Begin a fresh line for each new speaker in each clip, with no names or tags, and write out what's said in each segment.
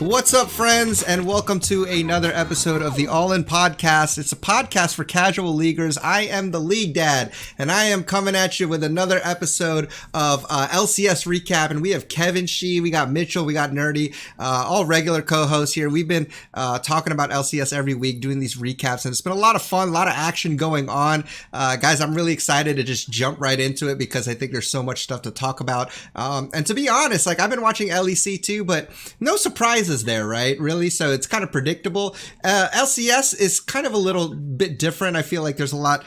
What's up, friends, and welcome to another episode of the All In Podcast. It's a podcast for casual leaguers. I am the League Dad, and I am coming at you with another episode of LCS recap. And we have Kevin Shee, we got Mitchell, we got Nerdy, all regular co-hosts here. We've been talking about LCS every week, doing these recaps, and it's been a lot of fun, a lot of action going on. Guys, I'm really excited to just jump right into it because I think there's so much stuff to talk about. And to be honest, like, I've been watching LEC too, but no surprises there, right? Really? So it's kind of predictable. LCS is kind of a little bit different. I feel like there's a lot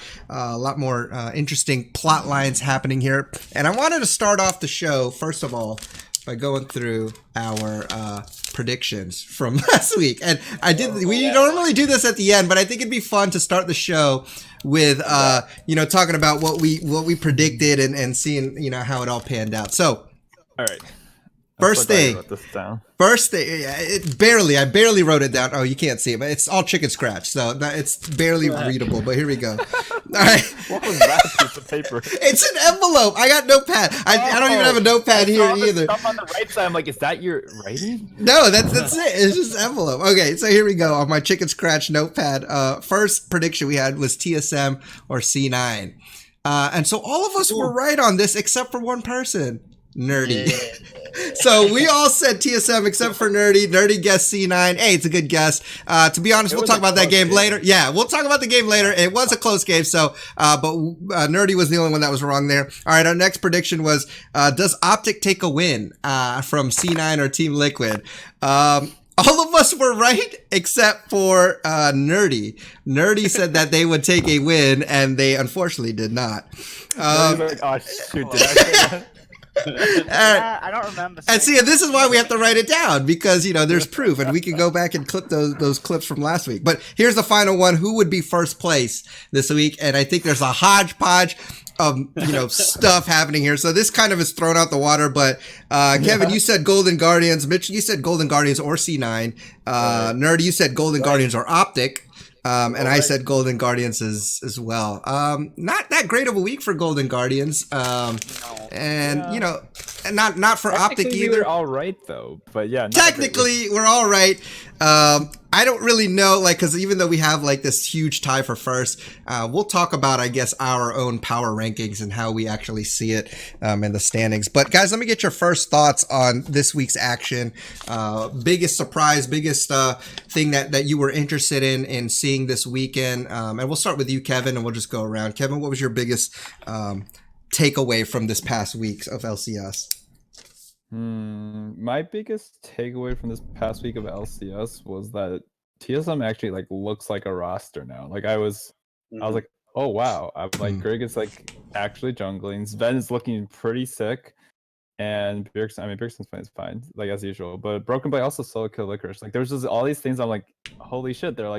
more interesting plot lines happening here. And I wanted to start off the show, first of all, by going through our predictions from last week. And we normally do this at the end, but I think it'd be fun to start the show with, talking about what we predicted and seeing, how it all panned out. So,
all right.
First thing, I barely wrote it down. Oh, you can't see it, but it's all chicken scratch, so it's barely readable. But here we go. All right.
What was that piece of paper?
It's an envelope. I got notepad. I don't even have a notepad here either.
Stuff on the right side. I'm like, is that your writing?
No, that's it. It's just envelope. Okay, so here we go on my chicken scratch notepad. First prediction we had was TSM or C9, and so all of us were right on this except for one person. Nerdy. So we all said TSM except for Nerdy. Nerdy guessed C9. Hey, it's a good guess. To be honest, we'll talk about that game later. Yeah, we'll talk about the game later. It was a close game, so but Nerdy was the only one that was wrong there. All right, our next prediction was, does Optic take a win from C9 or Team Liquid? All of us were right except for Nerdy. Nerdy said that they would take a win, and they unfortunately did not.
Like, oh, shoot, did I say that?
I don't remember.
And see, this is why we have to write it down, because there's proof, and we can go back and clip those clips from last week. But here's the final one: who would be first place this week? And I think there's a hodgepodge of stuff happening here, so this kind of is thrown out the water. But Kevin, you said Golden Guardians. Mitch, you said Golden Guardians or C9. Nerdy, you said Golden Guardians or Optic. And I said Golden Guardians as well. Not that great of a week for Golden Guardians. And not for Optic either.
We were all right though, but yeah.
Technically, we're all right. I don't really know, because even though we have this huge tie for first, we'll talk about, I guess, our own power rankings and how we actually see it in the standings. But guys, let me get your first thoughts on this week's action. Biggest surprise, biggest thing that you were interested in seeing this weekend. And we'll start with you, Kevin, and we'll just go around. Kevin, what was your biggest takeaway from this past week of LCS?
My biggest takeaway from this past week of LCS was that TSM actually looks like a roster now. I was like, oh wow, I'm like Greg is actually jungling. Sven is looking pretty sick, and Bjergsen's fine, as usual. But Broken Blade also solo kill Licorice. There's just all these things. I'm like, holy shit. They're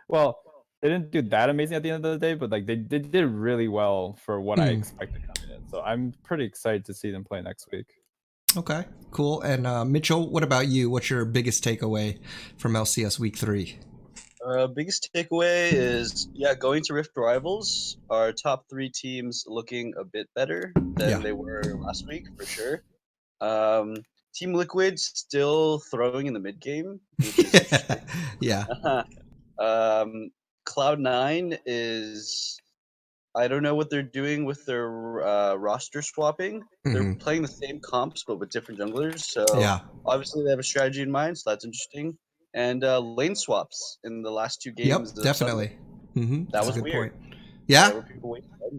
well, they didn't do that amazing at the end of the day, but they did really well for what I expected coming in. So I'm pretty excited to see them play next week.
Okay, cool. And Mitchell, what about you? What's your biggest takeaway from LCS Week 3?
Biggest takeaway is, going to Rift Rivals, our top 3 teams looking a bit better than they were last week, for sure. Team Liquid still throwing in the mid game, which is interesting.
Yeah.
Cloud9 is... I don't know what they're doing with their roster swapping. They're playing the same comps, but with different junglers. So obviously they have a strategy in mind, so that's interesting. And lane swaps in the last 2 games.
Yep, definitely.
That was
a good
weird.
point. Yeah.
Were people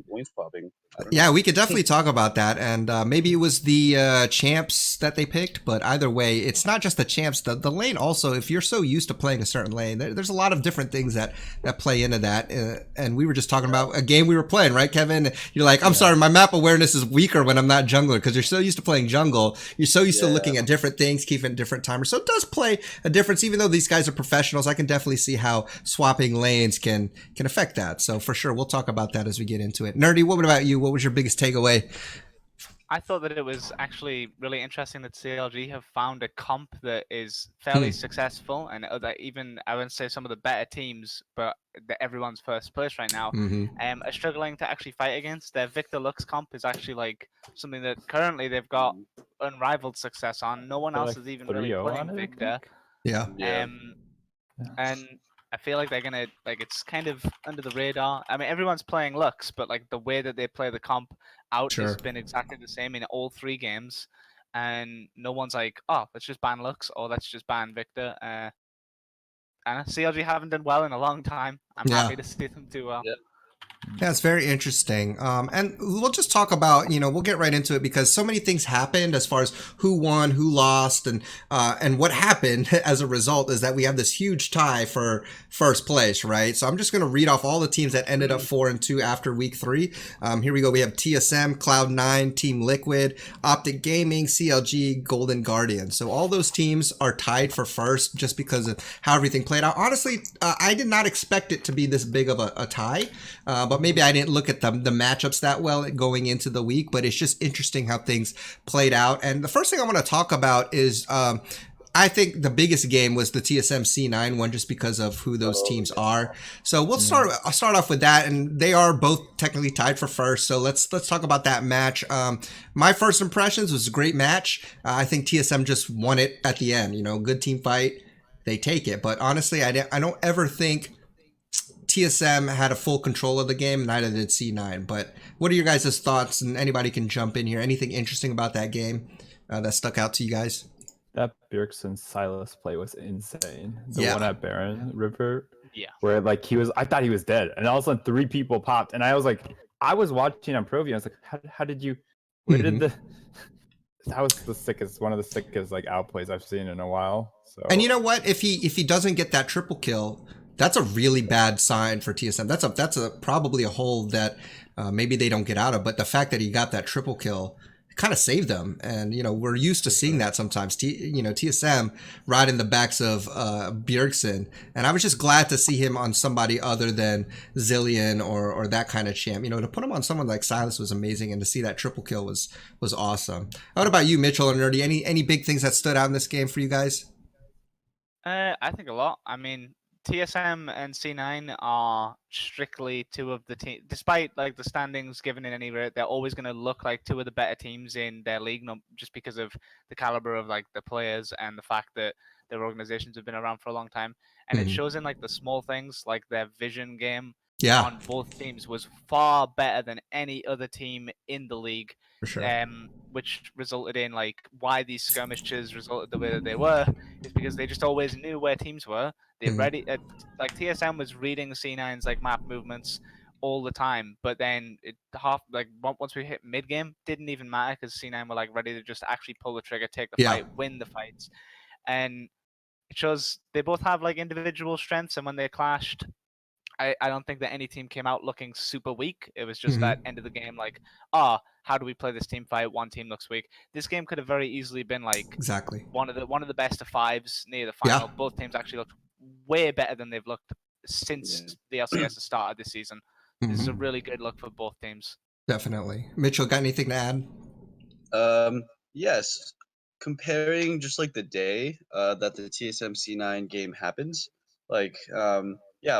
lane swapping?
Yeah, we could definitely talk about that. And maybe it was the champs that they picked, but either way, it's not just the champs. The lane also, if you're so used to playing a certain lane, there's a lot of different things that play into that. And we were just talking about a game we were playing, right, Kevin? You're like, I'm sorry, my map awareness is weaker when I'm not jungler, because you're so used to playing jungle. You're so used to looking at different things, keeping different timers. So it does play a difference. Even though these guys are professionals, I can definitely see how swapping lanes can affect that. So for sure, we'll talk about that as we get into it. Nerdy, what about you? What was your biggest takeaway?
I thought that it was actually really interesting that CLG have found a comp that is fairly successful, and that even, I wouldn't say some of the better teams, but everyone's first place right now, are struggling to actually fight against. Their Victor Lux comp is actually something that currently they've got unrivaled success on. No one
They're
else
like
is even
3-0
really playing
on it, I
Victor.
think.
Yeah.
Yeah.
And I feel like they're gonna like it's kind of under the radar. I mean, everyone's playing Lux, but like the way that they play the comp out
Sure.
has been exactly the same in all 3 games, and no one's like, oh, let's just ban Lux or let's just ban Victor. And CLG haven't done well in a long time. I'm
Yeah.
happy to see them do well.
Yeah.
Yeah, it's very interesting. And we'll just talk about, we'll get right into it because so many things happened as far as who won, who lost, and what happened as a result is that we have this huge tie for first place, right? So I'm just going to read off all the teams that ended up 4-2 after week 3. Here we go. We have TSM, Cloud9, Team Liquid, Optic Gaming, CLG, Golden Guardian. So all those teams are tied for first just because of how everything played out. Honestly, I did not expect it to be this big of a tie, but maybe I didn't look at the matchups that well going into the week, but it's just interesting how things played out. And the first thing I want to talk about is I think the biggest game was the TSM C9 one just because of who those teams are. So I'll start off with that, and they are both technically tied for first. So let's talk about that match. My first impressions was a great match. I think TSM just won it at the end. Good team fight. They take it. But honestly, I don't ever think TSM had a full control of the game, neither did C9. But what are your guys' thoughts? And anybody can jump in here. Anything interesting about that game that stuck out to you guys?
That Bjergsen Silas play was insane. The
Yeah.
one at Baron River.
Yeah.
Where like I thought he was dead. And all of a sudden 3 people popped. And I was like, I was watching on Provi. I was like, how did you, where did the, that was the sickest, one of the sickest like outplays I've seen in a while. So.
And you know what? If he doesn't get that triple kill, that's a really bad sign for TSM. That's probably a hole that maybe they don't get out of. But the fact that he got that triple kill kind of saved them. And we're used to seeing that sometimes. TSM riding the backs of Bjergsen, and I was just glad to see him on somebody other than Zillion or that kind of champ. To put him on someone like Silas was amazing, and to see that triple kill was awesome. What about you, Mitchell and Nerdy? Any big things that stood out in this game for you guys?
I think a lot. I mean, TSM and C9 are strictly 2 of the teams. Despite like the standings given in any rate, they're always going to look like 2 of the better teams in their league, just because of the caliber of like the players and the fact that their organizations have been around for a long time. And it shows in like the small things, like their vision game on both teams was far better than any other team in the league.
For sure.
Which resulted in like why these skirmishes resulted the way that they were is because they just always knew where teams were. They ready like TSM was reading C9's like map movements all the time, but then once we hit mid game, didn't even matter because C9 were like ready to just actually pull the trigger, take the fight, win the fights, and it shows they both have like individual strengths, and when they clashed, I don't think that any team came out looking super weak. It was just that end of the game, like, how do we play this team fight? One team looks weak. This game could have very easily been like
exactly
one of the best of 5s near the final. Both teams actually looked way better than they've looked since the LCS has started this season. This is a really good look for both teams.
Definitely. Mitchell, got anything to add?
Yes. Comparing just like the day that the TSM C9 game happens, like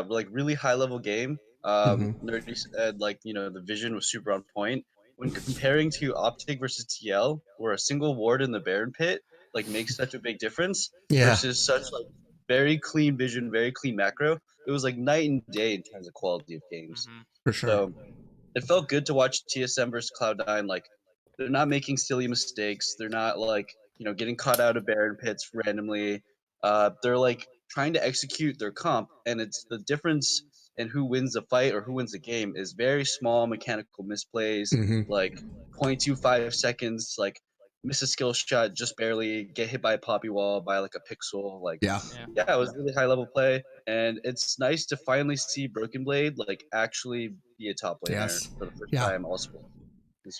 like really high level game. Nerdy said like the vision was super on point. When comparing to Optic versus TL, where a single ward in the Baron pit like makes such a big difference versus such like very clean vision, very clean macro, it was like night and day in terms of quality of games.
For sure.
So it felt good to watch TSM versus Cloud9. Like they're not making silly mistakes. They're not like getting caught out of Baron pits randomly. They're like trying to execute their comp, and it's the difference in who wins the fight or who wins the game is very small mechanical misplays, like 0.25 seconds, like miss a skill shot just barely, get hit by a poppy wall by like a pixel. Like
Yeah.
it was really high level play, and it's nice to finally see Broken Blade like actually be a top laner for the first time also.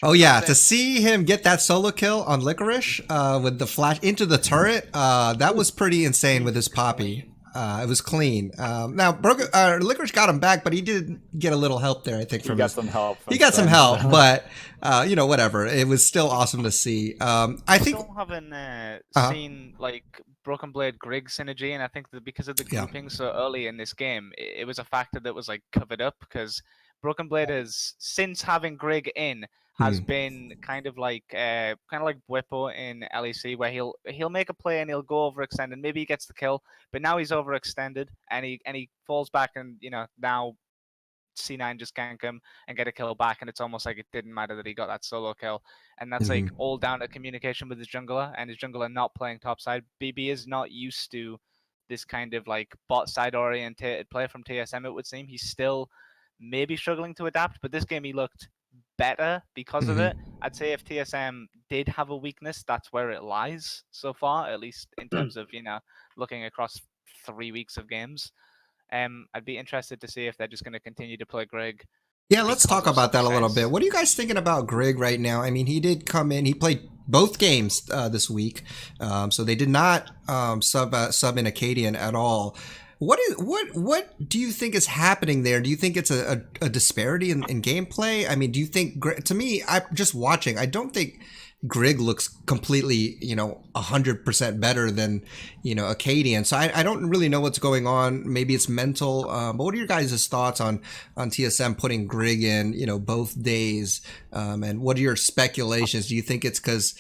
Oh yeah, to see him get that solo kill on Licorice with the flash into the turret, that was pretty insane with his poppy. It was clean. Now, Licorice got him back, but he did get a little help there, I think. From
some help.
He got some help, but whatever. It was still awesome to see. I think
still haven't seen like Broken Blade Grigg synergy, and I think that because of the grouping so early in this game, it was a factor that was like covered up because Broken Blade has, since having Grig in, has been kind of like Whippo in LEC, where he'll make a play and he'll go overextend and maybe he gets the kill, but now he's overextended and he falls back, and now C9 just gank him and get a kill back, and it's almost like it didn't matter that he got that solo kill. And that's like all down to communication with his jungler, and his jungler not playing topside. BB is not used to this kind of like bot side oriented play from TSM, it would seem. He's still maybe struggling to adapt, but this game he looked better because of it. I'd say if TSM did have a weakness, that's where it lies so far, at least in terms of, looking across 3 weeks of games. I'd be interested to see if they're just going to continue to play Grig.
Yeah, let's talk about that a little bit. What are you guys thinking about Grig right now? I mean, he did come in. He played both games this week, so they did not sub in Acadian at all. What do you think is happening there? Do you think it's a disparity in gameplay? I mean, do you think, to me, I'm just watching, I don't think Grig looks completely, 100% better than, Acadian. So I don't really know what's going on. Maybe it's mental. But what are your guys' thoughts on TSM putting Grig in, both days? And what are your speculations? Do you think it's because,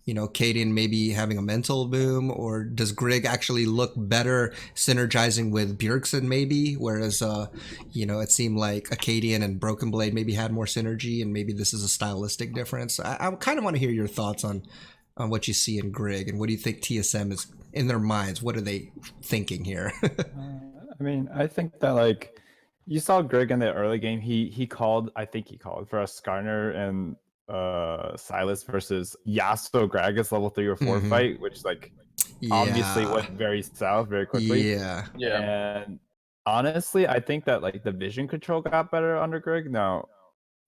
Acadian maybe having a mental boom, or does Grig actually look better synergizing with Bjergsen maybe? Whereas, it seemed like Acadian and Broken Blade maybe had more synergy, and maybe this is a stylistic difference. I kind of want to hear your thoughts on what you see in Grig, and what do you think TSM is in their minds? What are they thinking here?
I mean, I think that you saw Grig in the early game. He called, I think he called for a Skarner and Silas versus Yasuo Gragas level 3 or 4 fight, which obviously went very south very quickly.
Yeah.
And honestly, I think that the vision control got better under Grig. Now,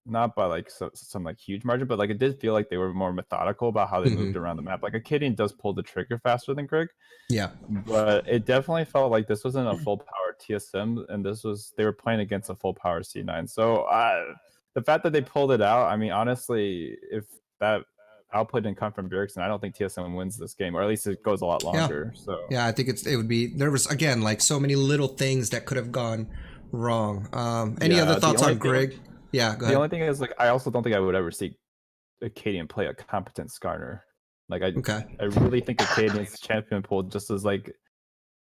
not by some huge margin, but it did feel like they were more methodical about how they moved around the map. Acadian does pull the trigger faster than Grig.
Yeah.
But it definitely felt like this wasn't a full power TSM, and they were playing against a full power C9. So the fact that they pulled it out, I mean, honestly, if that outplay didn't come from Bjergsen, I don't think TSM wins this game, or at least it goes a lot longer.
Yeah, I think it would be, there was again so many little things that could have gone wrong. Any other thoughts on Grig? Yeah, go ahead.
The only thing is I also don't think I would ever see Acadian play a competent Skarner. I really think Acadian's champion pool just is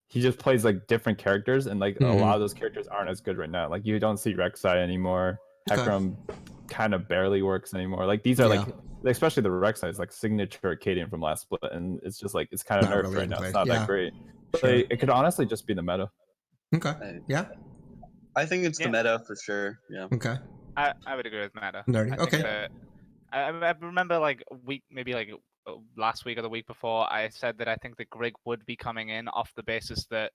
he just plays different characters, and a lot of those characters aren't as good right now. You don't see Rek'Sai anymore. Hecarim kind of barely works anymore. These are especially the Rek'Sai is signature Acadian from last split, and it's just it's kind of nerfed really right now. It's not that great. Sure. It could honestly just be the meta.
Okay. Yeah.
I think it's the meta for sure. Yeah.
Okay.
I would agree with meta.
Okay.
I remember last week or the week before, I said that I think that Grig would be coming in off the basis that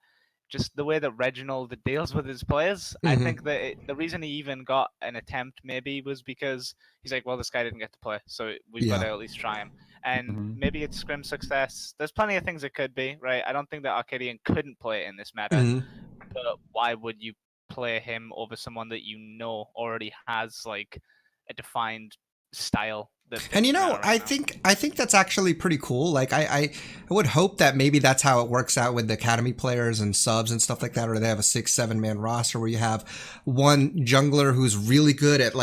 just the way that Reginald deals with his players. I think that the reason he even got an attempt maybe was because he's like, well, this guy didn't get to play, so we've got to at least try him. And maybe it's scrim success. There's plenty of things it could be, right? I don't think that Arcadian couldn't play in this meta, but why would you play him over someone that already has a defined style?
And I think that's actually pretty cool. I would hope that maybe that's how it works out with the academy players and subs and stuff like that, or they have a 6-7 man roster where you have one jungler who's really good at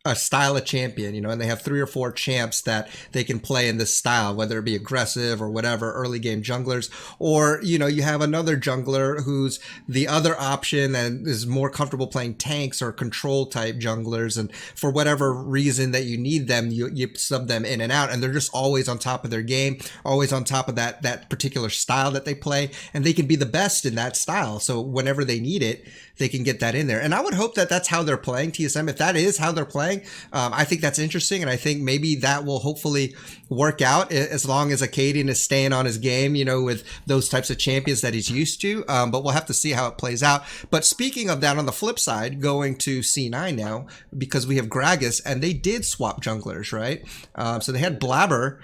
a style of champion, and they have 3 or 4 champs that they can play in this style, whether it be aggressive or whatever, early game junglers, or, you have another jungler who's the other option and is more comfortable playing tanks or control type junglers. And for whatever reason that you need them, you sub them in and out, and they're just always on top of their game, always on top of that particular style that they play, and they can be the best in that style. So whenever they need it, they can get that in there. And I would hope that that's how they're playing TSM. If that is how they're playing, I think that's interesting, and I think maybe that will hopefully work out as long as Acadian is staying on his game, with those types of champions that he's used to. But we'll have to see how it plays out. But speaking of that, on the flip side, going to C9 now, because we have Gragas, and they did swap junglers, right? So they had Blabber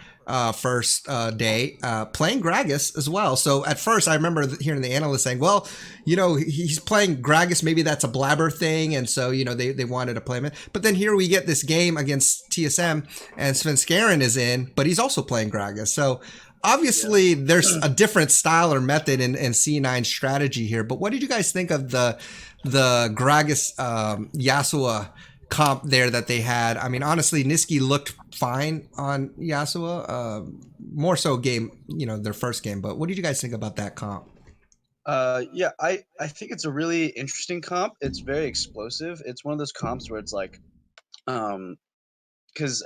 first day playing Gragas as well. So at first, I remember hearing the analyst saying, well, he's playing Gragas, maybe that's a Blabber thing, and so they wanted to play him in. But then here we get this game against TSM, and Svenskeren is in, but he's also playing Gragas. So obviously there's a different style or method in C9 strategy here. But what did you guys think of the the Gragas Yasuo comp there that they had. I mean, honestly, Niski looked fine on Yasuo. More so their first game. But what did you guys think about that comp?
Yeah, I think it's a really interesting comp. It's very explosive. It's one of those comps where it's like, because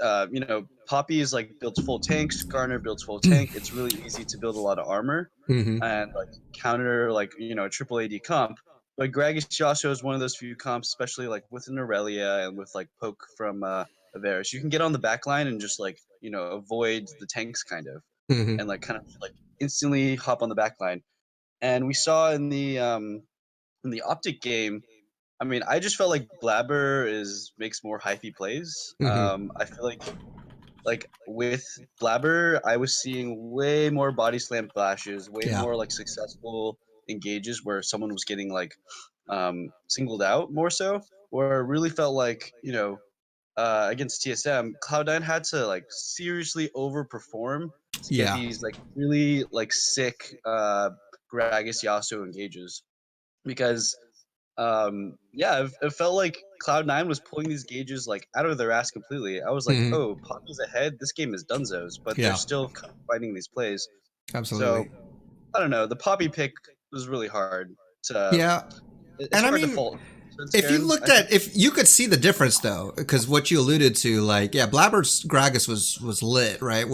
Poppy is like builds full tanks, Garner builds full tank. It's really easy to build a lot of armor and like counter like a triple AD comp. But Gragas Yasuo is one of those few comps, especially like with an Aurelia and with like poke from Avaris. You can get on the back line and just like avoid the tanks kind of, and like kind of like instantly hop on the back line. And we saw in the Optic game, I mean, I just felt like Blabber makes more hyphy plays. I feel like with Blabber, I was seeing way more body slam flashes, way more like successful engages where someone was getting like singled out more so. Where it really felt like against TSM, Cloud9 had to like seriously overperform to get these like really like sick Gragas Yasuo engages because it felt like Cloud9 was pulling these gauges like out of their ass completely. I was like, oh, Poppy's ahead. This game is Dunzos, but they're still kind of finding these plays.
Absolutely.
So I don't know. The Poppy pick was really hard to. It's
and
hard
I mean,
to fault.
if you looked at, if you could see the difference though, because what you alluded to, like, Blabber's Gragas was lit, right?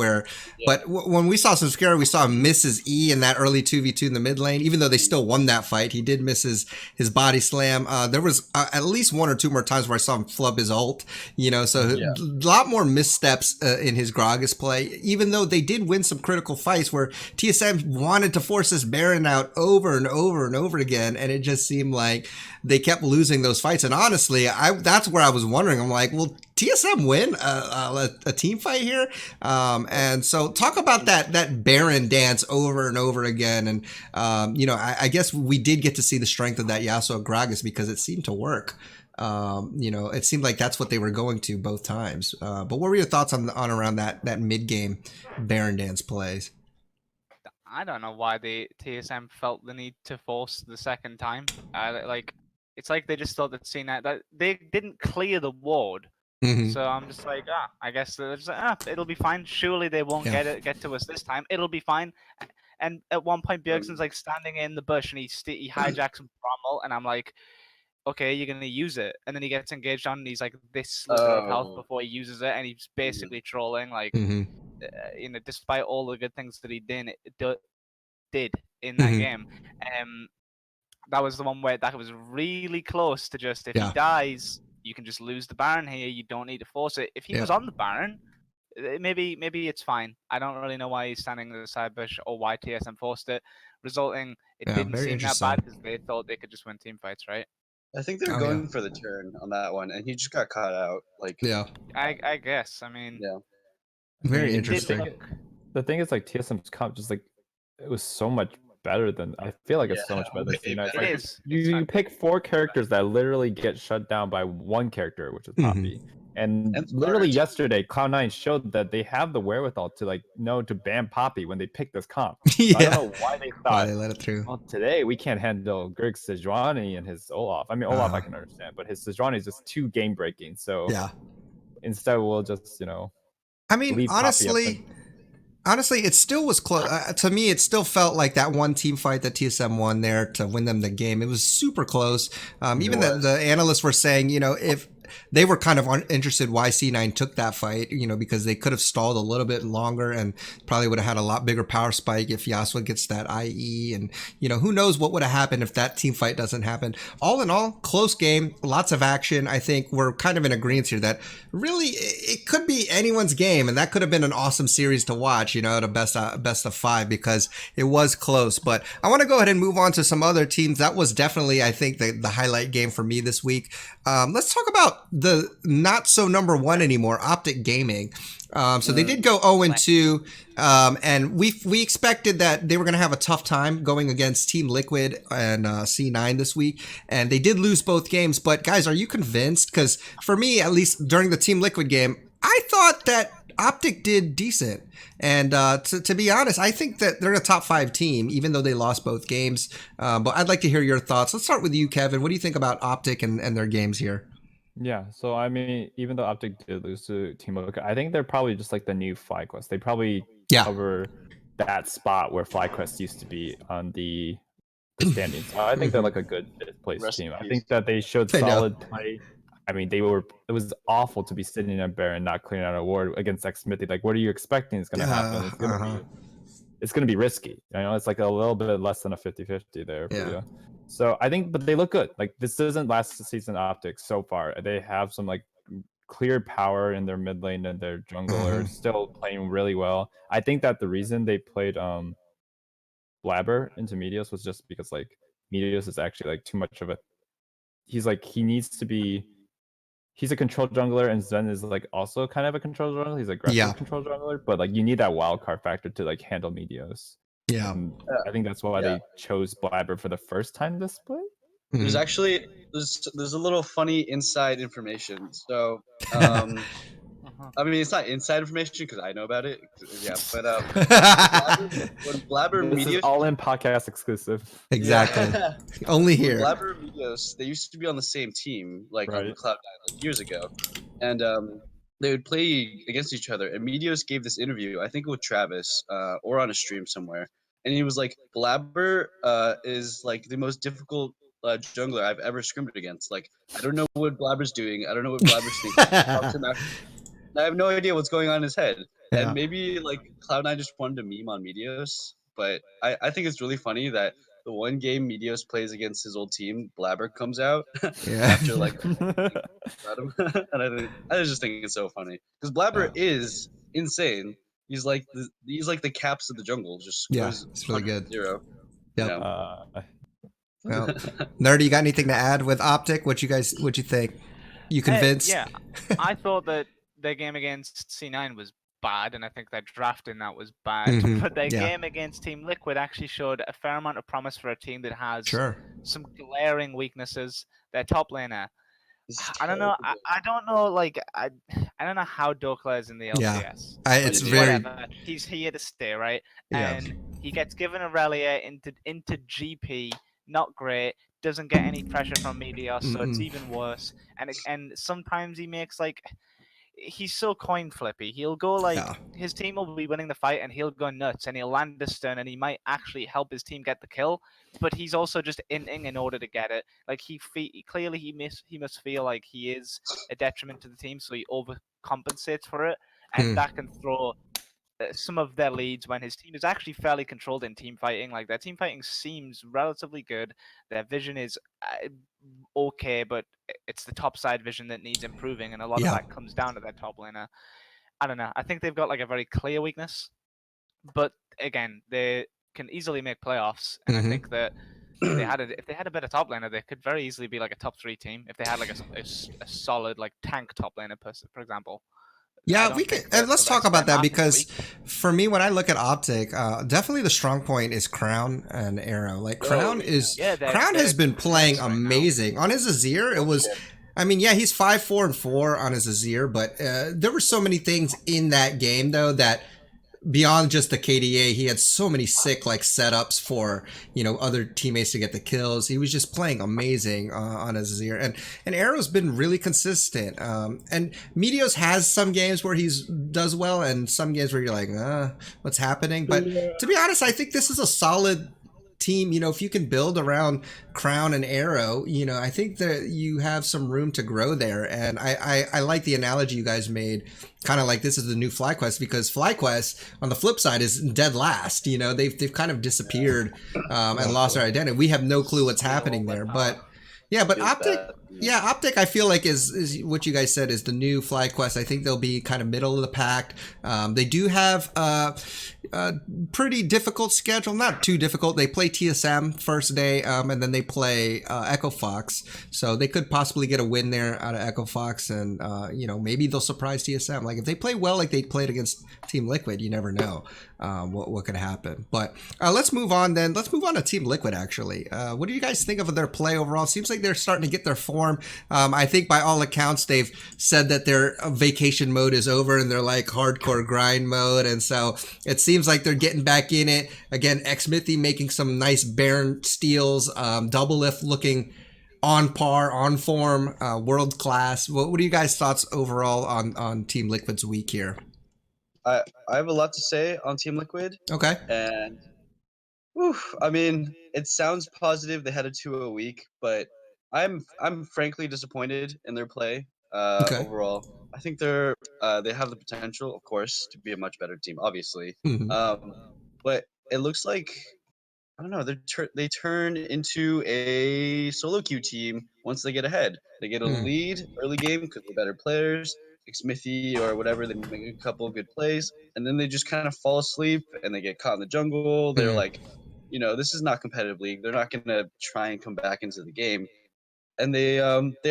But when we saw some scare, we saw him miss his E in that early 2v2 in the mid lane, even though they still won that fight. He did miss his body slam. There was at least one or two more times where I saw him flub his ult, so a lot more missteps in his Gragas play, even though they did win some critical fights where TSM wanted to force this Baron out over and over and over again, and it just seemed like they kept losing those fights. And honestly, that's where I was wondering. I'm like, will TSM win a team fight here? And so talk about that Baron dance over and over again. And I guess we did get to see the strength of that Yasuo Gragas because it seemed to work. It seemed like that's what they were going to both times. But what were your thoughts on around that mid game Baron dance plays?
I don't know why the TSM felt the need to force the second time. It's like they just thought that seeing that they didn't clear the ward. So I'm just like, I guess they're just like, it'll be fine. Surely they won't get to us this time. It'll be fine. And at one point, Bjergsen's like standing in the bush and he hijacks some Prommel, and I'm like, okay, you're gonna use it. And then he gets engaged on, and he's like this sliver of health before he uses it, and he's basically trolling. Like, despite all the good things that he did in that game, that was the one where that was really close to just, if he dies, you can just lose the Baron here. You don't need to force it. If he was on the Baron, maybe it's fine. I don't really know why he's standing in the side bush or why TSM forced it, resulting it didn't seem that bad because they thought they could just win team fights, right?
I think they're going for the turn on that one, and he just got caught out. Like,
I guess. I mean,
very interesting.
The thing is, like, TSM's comp just like it was so much better than, I feel like it's so much better than C9.
It is.
You pick 4 characters that literally get shut down by one character, which is Poppy. And literally yesterday, Cloud9 showed that they have the wherewithal to to ban Poppy when they pick this comp. So I don't know why they thought
they let it through.
Well, today we can't handle Greg Sejuani and his Olaf. I mean, Olaf I can understand, but his Sejuani is just too game breaking. So instead we'll just
I mean, honestly, it still was close. To me, it still felt like that one team fight that TSM won there to win them the game. It was super close. Even the analysts were saying, if they were kind of interested why C9 took that fight, because they could have stalled a little bit longer and probably would have had a lot bigger power spike if Yasuo gets that IE. And, who knows what would have happened if that team fight doesn't happen. All in all, close game, lots of action. I think we're kind of in agreement here that really it could be anyone's game. And that could have been an awesome series to watch, the best of 5 because it was close. But I want to go ahead and move on to some other teams. That was definitely, I think, the highlight game for me this week. Let's talk about the not so number 1 anymore, Optic Gaming. So they did go 0-2, and we expected that they were going to have a tough time going against Team Liquid and C9 this week, and they did lose both games. But guys, are you convinced? Because for me, at least during the Team Liquid game, I thought that Optic did decent. And to be honest, I think that they're a top 5 team, even though they lost both games. But I'd like to hear your thoughts. Let's start with you, Kevin. What do you think about Optic and their games here?
Yeah, so I mean, even though Optic did lose to Team Liquid, I think they're probably just like the new FlyQuest. They probably cover that spot where FlyQuest used to be on the standings. So I think they're like a good 5th place team. I think that they showed solid play. I mean, it was awful to be sitting in a bear and not clearing out a ward against Xmithy. Like, what are you expecting is going to happen? It's going to be risky. You know, it's like a little bit less than a 50-50 there for you. So I think, but they look good. Like, this doesn't last season Optics so far. They have some like clear power in their mid lane, and their jungler still playing really well. I think that the reason they played Blabber into Meteos was just because like Meteos is actually like too much of a. He's a control jungler, and Zen is like also kind of a control jungler. He's aggressive control jungler, but like you need that wild card factor to like handle Meteos.
Yeah,
and I think that's why they chose Blabber for the first time this split.
There's actually there's a little funny inside information. So I mean, it's not inside information because I know about it. Yeah, but when Blabber
this
Meteos,
is all in podcast exclusive.
Exactly. Only here.
Blabber and Meteos, they used to be on the same team, like on Cloud9, like years ago, and they would play against each other. And Meteos gave this interview, I think with Travis, or on a stream somewhere, and he was like, "Blabber is like the most difficult jungler I've ever scrimmaged against. Like, I don't know what Blabber's doing. I don't know what Blabber's thinking. I have no idea what's going on in his head." And maybe like Cloud9 just wanted to meme on Meteos, but I think it's really funny that the one game Meteos plays against his old team, Blabber comes out after like about him. And I just think it's so funny because Blabber is insane. He's like the caps of the jungle. Just scores
it's really good.
0.
Well, Nerdy, you got anything to add with Optic? What you think? You convinced?
Yeah, I thought that their game against C9 was bad, and I think their draft in that was bad. But their game against Team Liquid actually showed a fair amount of promise for a team that has some glaring weaknesses. Their top laner, I don't know. I don't know. Like I don't know how Dokla is in the LCS.
It's very.
He's here to stay, right? And he gets given a Relia into GP. Not great. Doesn't get any pressure from Meteos, so it's even worse. And sometimes he makes like. He's so coin flippy. He'll go like his team will be winning the fight, and he'll go nuts, and he'll land a stun, and he might actually help his team get the kill. But he's also just inting in order to get it. Like he must feel like he is a detriment to the team, so he overcompensates for it, and that can throw some of their leads when his team is actually fairly controlled in team fighting. Like their team fighting seems relatively good. Their vision is okay, but it's the top side vision that needs improving, and a lot of that comes down to their top laner. I don't know. I think they've got like a very clear weakness, but again, they can easily make playoffs, and I think that if they had a better top laner, they could very easily be like a top 3 team if they had like a solid like tank top laner, for example.
Yeah, we can. And let's talk about that because for me, when I look at Optic, definitely the strong point is Crown and Arrow. Like Crown Crown has been playing amazing on his Azir. It was, I mean, he's 5-4-4 on his Azir, but there were so many things in that game though that. Beyond just the KDA, he had so many sick like setups for other teammates to get the kills. He was just playing amazing on Azir, and Arrow's been really consistent. And Meteos has some games where he does well, and some games where you're like, what's happening? But to be honest, I think this is a solid team. If you can build around Crown and Arrow, I think that you have some room to grow there. And I like the analogy you guys made, kind of like this is the new FlyQuest, because FlyQuest on the flip side is dead last. They've kind of disappeared and lost their identity. We have no clue what's happening there, but Optic I feel like is what you guys said is the new FlyQuest. I think they'll be kind of middle of the pack. They do have a pretty difficult schedule, not too difficult. They play TSM first day, and then they play Echo Fox, so they could possibly get a win there out of Echo Fox, and maybe they'll surprise TSM. Like if they play well like they played against Team Liquid, you never know what could happen. But let's move on then. Let's move on to Team Liquid actually. What do you guys think of their play overall? It seems like they're starting to get their form form. I think by all accounts, they've said that their vacation mode is over and they're like hardcore grind mode. And so it seems like they're getting back in it. Again, Xmithy making some nice Baron steals, Double Lift looking on par, on form, world class. What are you guys' thoughts overall on Team Liquid's week here?
I have a lot to say on Team Liquid.
Okay.
And I mean, it sounds positive. They had a 2-0 week, but I'm frankly disappointed in their play.
Okay.
Overall, I think they have the potential, of course, to be a much better team, obviously.
Mm-hmm.
But it looks like I don't know. They turn into a solo queue team once they get ahead. They get a lead early game because they're better players, like Smithy or whatever. They make a couple of good plays, and then they just kind of fall asleep and they get caught in the jungle. They're like, this is not competitive league. They're not gonna try and come back into the game, and they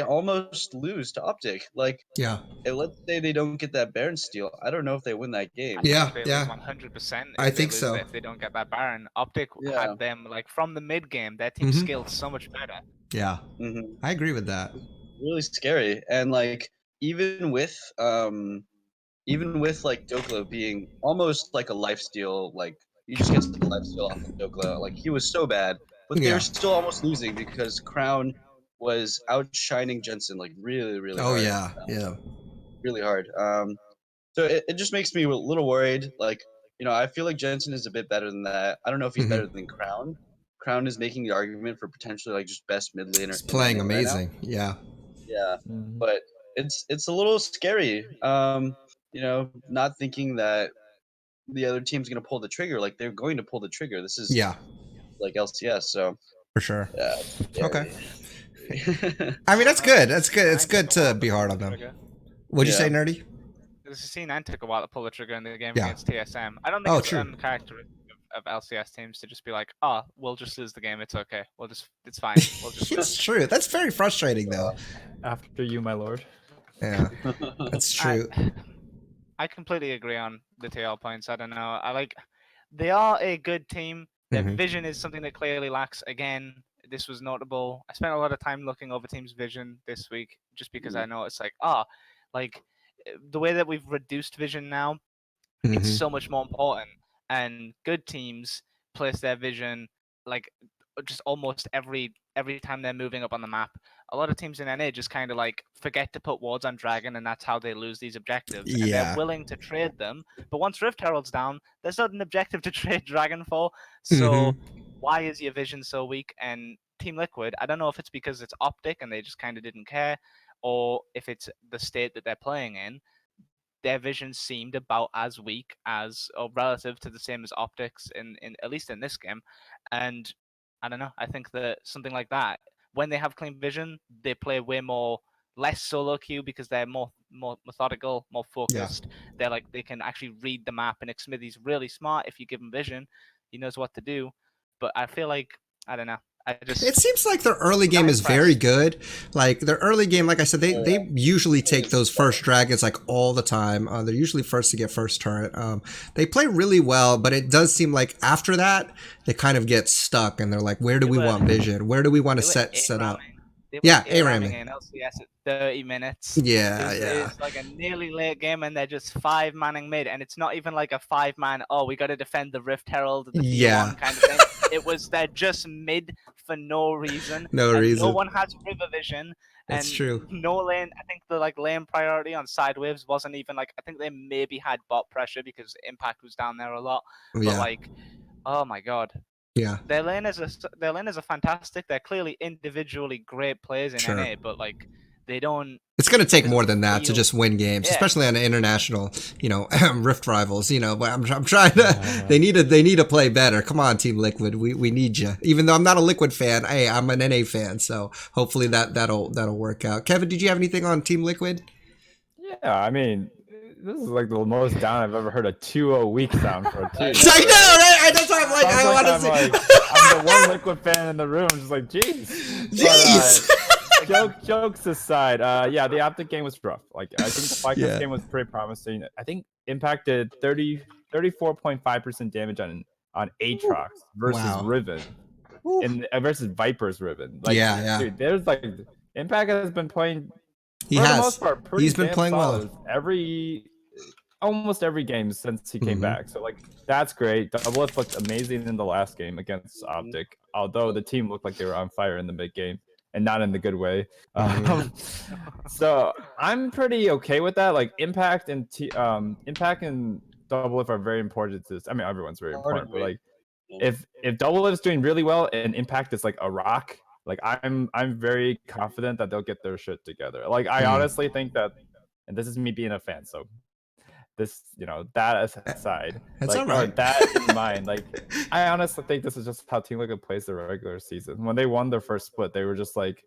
almost lose to Optic. Like,
Yeah.
let's say they don't get that Baron steal. I don't know if they win that game.
Yeah,
They lose 100%
I
if they
think
lose
so.
if they don't get that Baron. Optic
Yeah.
had them like from the mid game. Their team scaled so much better.
Yeah, I agree with that.
Really scary, and like even with like Dokla being almost like a lifesteal, like you just get the lifesteal off of Dokla. Like he was so bad, but they
Yeah.
were still almost losing because Crown was outshining Jensen like really, really
Oh
hard.
yeah.
Really hard. So it just makes me a little worried. Like, I feel like Jensen is a bit better than that. I don't know if he's better than Crown. Crown is making the argument for potentially like just best mid laner.
He's playing amazing.
Right
Yeah.
yeah, but it's a little scary. Not thinking that the other team's gonna pull the trigger. Like they're going to pull the trigger. This is like LCS, so
for sure.
Yeah,
okay. I mean, that's good. That's good. It's good to be hard on them. What'd you say, Nerdy?
This scene and took a while to pull the trigger in the game
Yeah.
against TSM. I don't think it's uncharacteristic of LCS teams to just be like, oh, we'll just lose the game. It's okay. It's fine. We'll just
It's true. That's very frustrating, though.
After you, my lord.
Yeah, that's true.
I completely agree on the TL points. I don't know. They are a good team. Their vision is something that clearly lacks. Again, this was notable. I spent a lot of time looking over teams' vision this week just because I know it's like the way that we've reduced vision now, it's so much more important. And good teams place their vision like just almost every time they're moving up on the map. A lot of teams in NA just kind of like forget to put wards on Dragon, and that's how they lose these objectives. And they're willing to trade them, but once Rift Herald's down, there's not an objective to trade Dragon for. So why is your vision so weak? And Team Liquid, I don't know if it's because it's Optic and they just kind of didn't care, or if it's the state that they're playing in. Their vision seemed about as weak as, or relative to the same as Optics in at least in this game. And I don't know. I think that something like that, when they have clean vision, they play way less solo queue because they're more methodical, more focused. They're like, they can actually read the map, and Smithy's really smart. If you give him vision, he knows what to do. But I feel like, I don't know.
It seems like their early game is very good. Like their early game, like I said, they usually take those first dragons like all the time. They're usually first to get first turret. They play really well, but it does seem like after that they kind of get stuck and they're like, where do we want vision? Where do we want to set up? Yeah, A-ramming
in LCS at 30 minutes.
It's
like a nearly late game, and they're just 5-manning mid, and it's not even like a 5-man. Oh, we got to defend the Rift Herald, the B1 kind of thing. They're just mid for no reason. No one has river vision.
That's true.
No lane. I think the lane priority on side waves wasn't even I think they maybe had bot pressure because Impact was down there a lot. But oh my god.
Yeah.
Their lane is a fantastic. They're clearly individually great players in NA, but they don't.
It's going to take more than that to just win games, especially on international, Rift rivals. But I'm trying to. They need to play better. Come on, Team Liquid, we need you. Even though I'm not a Liquid fan, hey, I'm an NA fan, so hopefully that'll work out. Kevin, did you have anything on Team Liquid?
Yeah, I mean, this is like the most down I've ever heard a 2-0 week sound for a team.
I know, right? That's why I'm like, I want to see.
I'm the one Liquid fan in the room, just like, jeez. Jokes aside, the Optic game was rough. Like, I think the Vikings game was pretty promising. I think Impact did 34.5% damage on Aatrox versus Riven, versus Viper's Riven. Like, dude, there's Impact has been playing
He
for the
has.
most part pretty
He's been
damn
playing
solid.
well.
Almost every game since he came back. So like that's great. Double F looked amazing in the last game against Optic, although the team looked like they were on fire in the mid game and not in the good way. So I'm pretty okay with that. Like Impact and Double F are very important to this. I mean, everyone's very important, but like if Double F is doing really well and Impact is like a rock, like I'm very confident that they'll get their shit together. Like I honestly think that, and this is me being a fan, so this, that aside,
That's
like,
all right.
or that in mind, like, I honestly think this is just how Team Liquid plays the regular season. When they won their first split, they were just like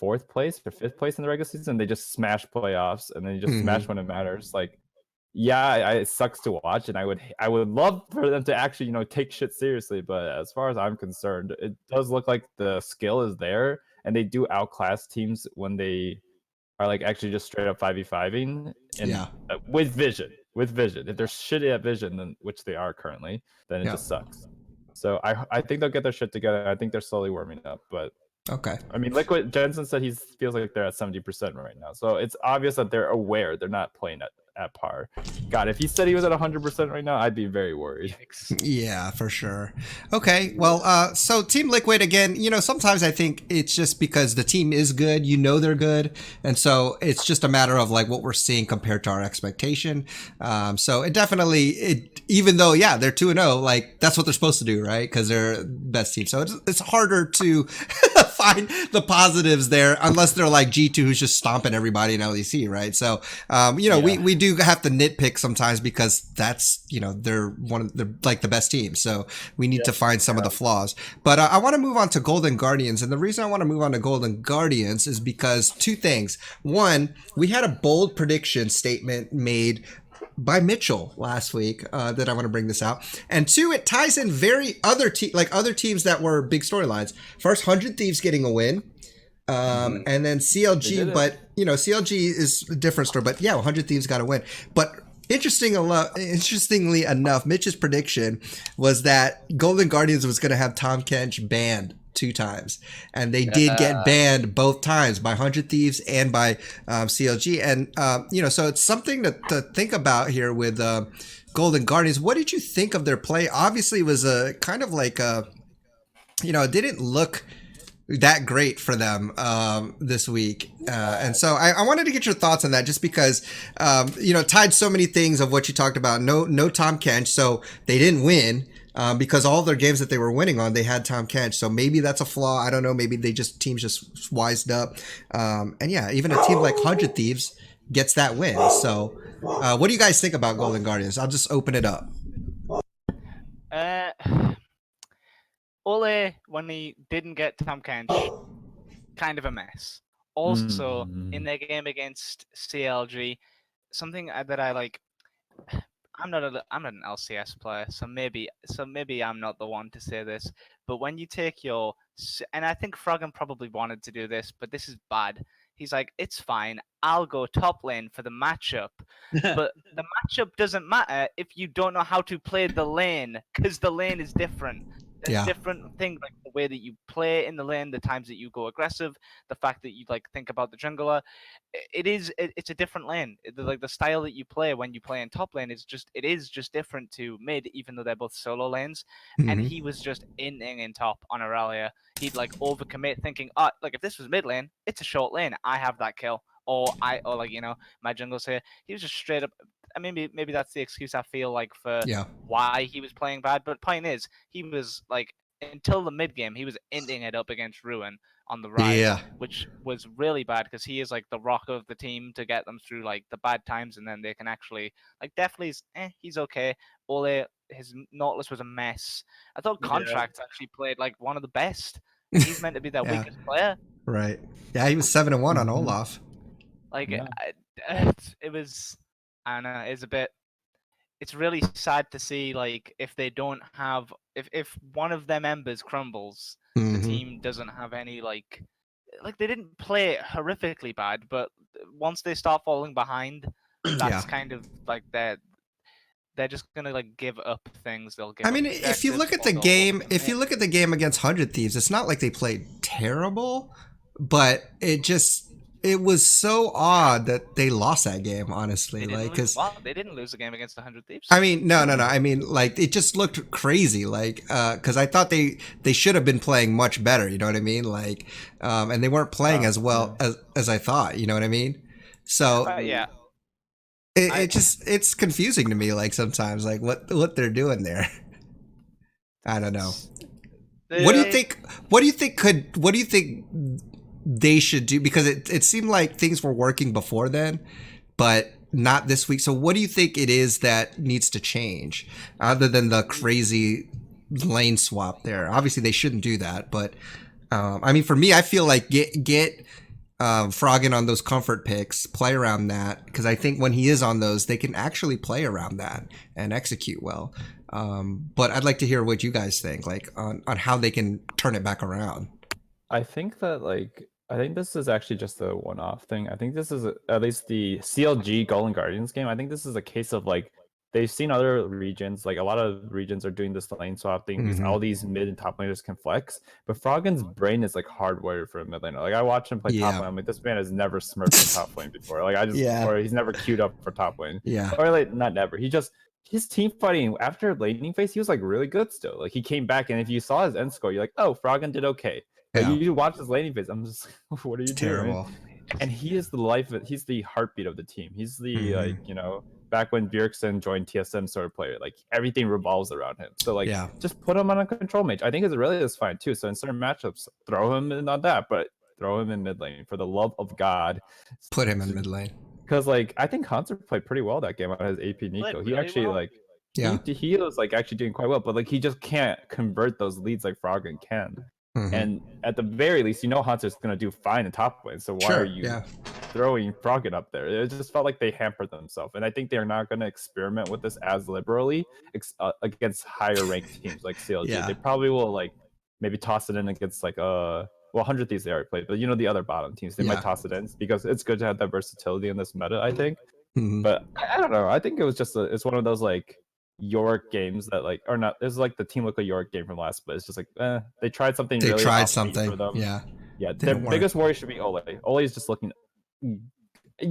4th place or 5th place in the regular season. They just smash playoffs and then you just smash when it matters. Like, yeah, it sucks to watch, and I would love for them to actually, take shit seriously. But as far as I'm concerned, it does look like the skill is there, and they do outclass teams when they are like actually just straight up 5v5ing and with vision. If they're shitty at vision, then which they are currently, then it just sucks. So I think they'll get their shit together. I think they're slowly warming up, but
okay.
I mean, Liquid Jensen said he feels like they're at 70% right now. So it's obvious that they're aware they're not playing at par. God, if he said he was at 100% right now, I'd be very worried.
Yeah, for sure. Okay, well, so Team Liquid, again, sometimes I think it's just because the team is good, they're good, and so it's just a matter of like what we're seeing compared to our expectation. So it definitely, even though, they're 2-0, like that's what they're supposed to do, right? Because they're best team. So it's harder to find the positives there unless they're like G2, who's just stomping everybody in LEC, right? So, we do have to nitpick sometimes because that's, they're like the best team. So we need to find some of the flaws. But I want to move on to Golden Guardians. And the reason I want to move on to Golden Guardians is because 2 things. One, we had a bold prediction statement made by Mitchell last week that I want to bring this out. And 2, it ties in other teams that were big storylines. First, 100 Thieves getting a win. And then CLG, but CLG is a different story. But 100 Thieves got a win. But interestingly enough, Mitch's prediction was that Golden Guardians was going to have Tom Kench banned 2 times, and they did get banned both times by 100 Thieves and by CLG. And so it's something to think about here with Golden Guardians. What did you think of their play? Obviously, it was a kind of like it didn't look that great for them this week. And so I wanted to get your thoughts on that, just because, tied so many things of what you talked about. No Tom Kench, so they didn't win because all of their games that they were winning on, they had Tom Kench. So maybe that's a flaw. I don't know. Maybe teams just wised up. And even a team like 100 Thieves gets that win. So what do you guys think about Golden Guardians? I'll just open it up.
Ole, when he didn't get Tom Kench, kind of a mess. Also, in their game against CLG, something that I like. I'm not an LCS player, so maybe I'm not the one to say this. But when you take and I think Froggen probably wanted to do this, but this is bad. He's like, it's fine. I'll go top lane for the matchup. But the matchup doesn't matter if you don't know how to play the lane, because the lane is different. There's different things, like the way that you play in the lane, the times that you go aggressive, the fact that you think about the jungler. It's a different lane. The style that you play when you play in top lane is just different to mid, even though they're both solo lanes. And he was just inting in top on Aurelia. He'd overcommit, thinking, if this was mid lane, it's a short lane. I have that kill. Or my jungle's here. He was just straight up. I mean, maybe that's the excuse I feel like for why he was playing bad. But point is, he was until the mid game, he was ending it up against Ruin on the right, which was really bad because he is the rock of the team to get them through the bad times, and then they can actually definitely he's okay. Ole, his Nautilus was a mess. I thought Contracts actually played one of the best. He's meant to be their weakest player.
Right. Yeah, he was 7-1 on Olaf.
It was. I don't know. It's really sad to see if they don't have if one of their members crumbles, the team doesn't have any they didn't play horrifically bad, but once they start falling behind, that's kind of they're just gonna give up things. They'll give.
I mean, if you look at the game, against 100 Thieves, it's not like they played terrible. but it was so odd that they lost that game, honestly. Like, because
they didn't lose the game against 100 Thieves.
I mean, no. I mean, like, it just looked crazy. Like, because I thought they should have been playing much better. You know what I mean? Like, and they weren't playing as well as I thought. You know what I mean? So
yeah.
It's confusing to me. Like sometimes, like what they're doing there. I don't know. What do you think? What do you think they should do? Because it seemed like things were working before then, but not this week. So what do you think it is that needs to change, other than the crazy lane swap there? Obviously, they shouldn't do that, but I mean, for me, I feel like get Froggen on those comfort picks, play around that, because I think when he is on those, they can actually play around that and execute well. But I'd like to hear what you guys think, like on how they can turn it back around.
I think this is actually just a one-off thing. I think this is at least the CLG Golden Guardians game. I think this is a case of like they've seen other regions, like a lot of regions are doing this lane swap thing because all these mid and top laners can flex. But Froggen's brain is like hardwired for a mid laner. Like I watch him play top lane. I'm like, this man has never smurfed in top lane before. Like or he's never queued up for top lane.
Yeah.
Or like not never. His team fighting after laning phase, he was like really good still. Like he came back, and if you saw his end score, you're like, oh, Froggen did okay. But you watch his laning phase, I'm just, what are you doing?
Terrible.
And he is he's the heartbeat of the team. He's the like, you know, back when Bjergsen joined TSM sort of player, like everything revolves around him. So like, just put him on a control mage. I think it really is fine too. So in certain matchups, throw him in on that, but throw him in mid lane for the love of God.
Put him in mid lane.
Because like I think Hunter played pretty well that game on his AP Nico. He actually like he was like actually doing quite well, but like he just can't convert those leads like Froggen can. And at the very least, you know Hunter's gonna do fine in top lane. So why are you throwing Froggen up there? It just felt like they hampered themselves, and I think they're not gonna experiment with this as liberally against higher ranked teams like CLG. They probably will like maybe toss it in against like 100 Thieves they already played, but you know the other bottom teams they might toss it in because it's good to have that versatility in this meta. I think, but I don't know. I think it was just it's one of those like York games that like or not. It's like the Team Liquid York game from last split. It's just like they tried something. They really tried something for them. Yeah. Their biggest worry should be Ole. Ole is just looking.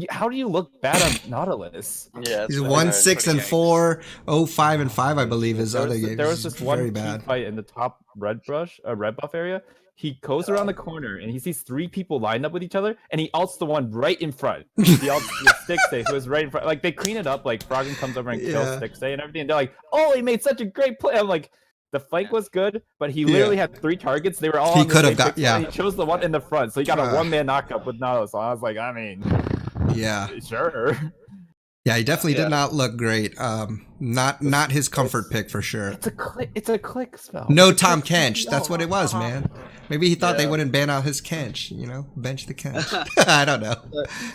How do you look bad on Nautilus?
Yeah, he's 1-6-4, 0-5-5, I believe. His other games.
There was just one bad fight in the top red buff area. He goes around the corner and he sees 3 people lined up with each other, and he ults the one right in front. He ults the Stixay, who is right in front. Like they clean it up. Like Froggen comes over and kills Stixay and everything. And they're like, "Oh, he made such a great play." I'm like, the flank was good, but he literally had 3 targets. They were all. He could have got. He chose the one in the front, so he got a 1-man knockup with Nautilus. So I was like, I mean, sure.
Yeah, he definitely did not look great. Not his comfort pick for sure.
It's a click spell.
No Tom Kench. That's what it was, man. Maybe he thought they wouldn't ban out his Kench. You know, bench the Kench. I don't know.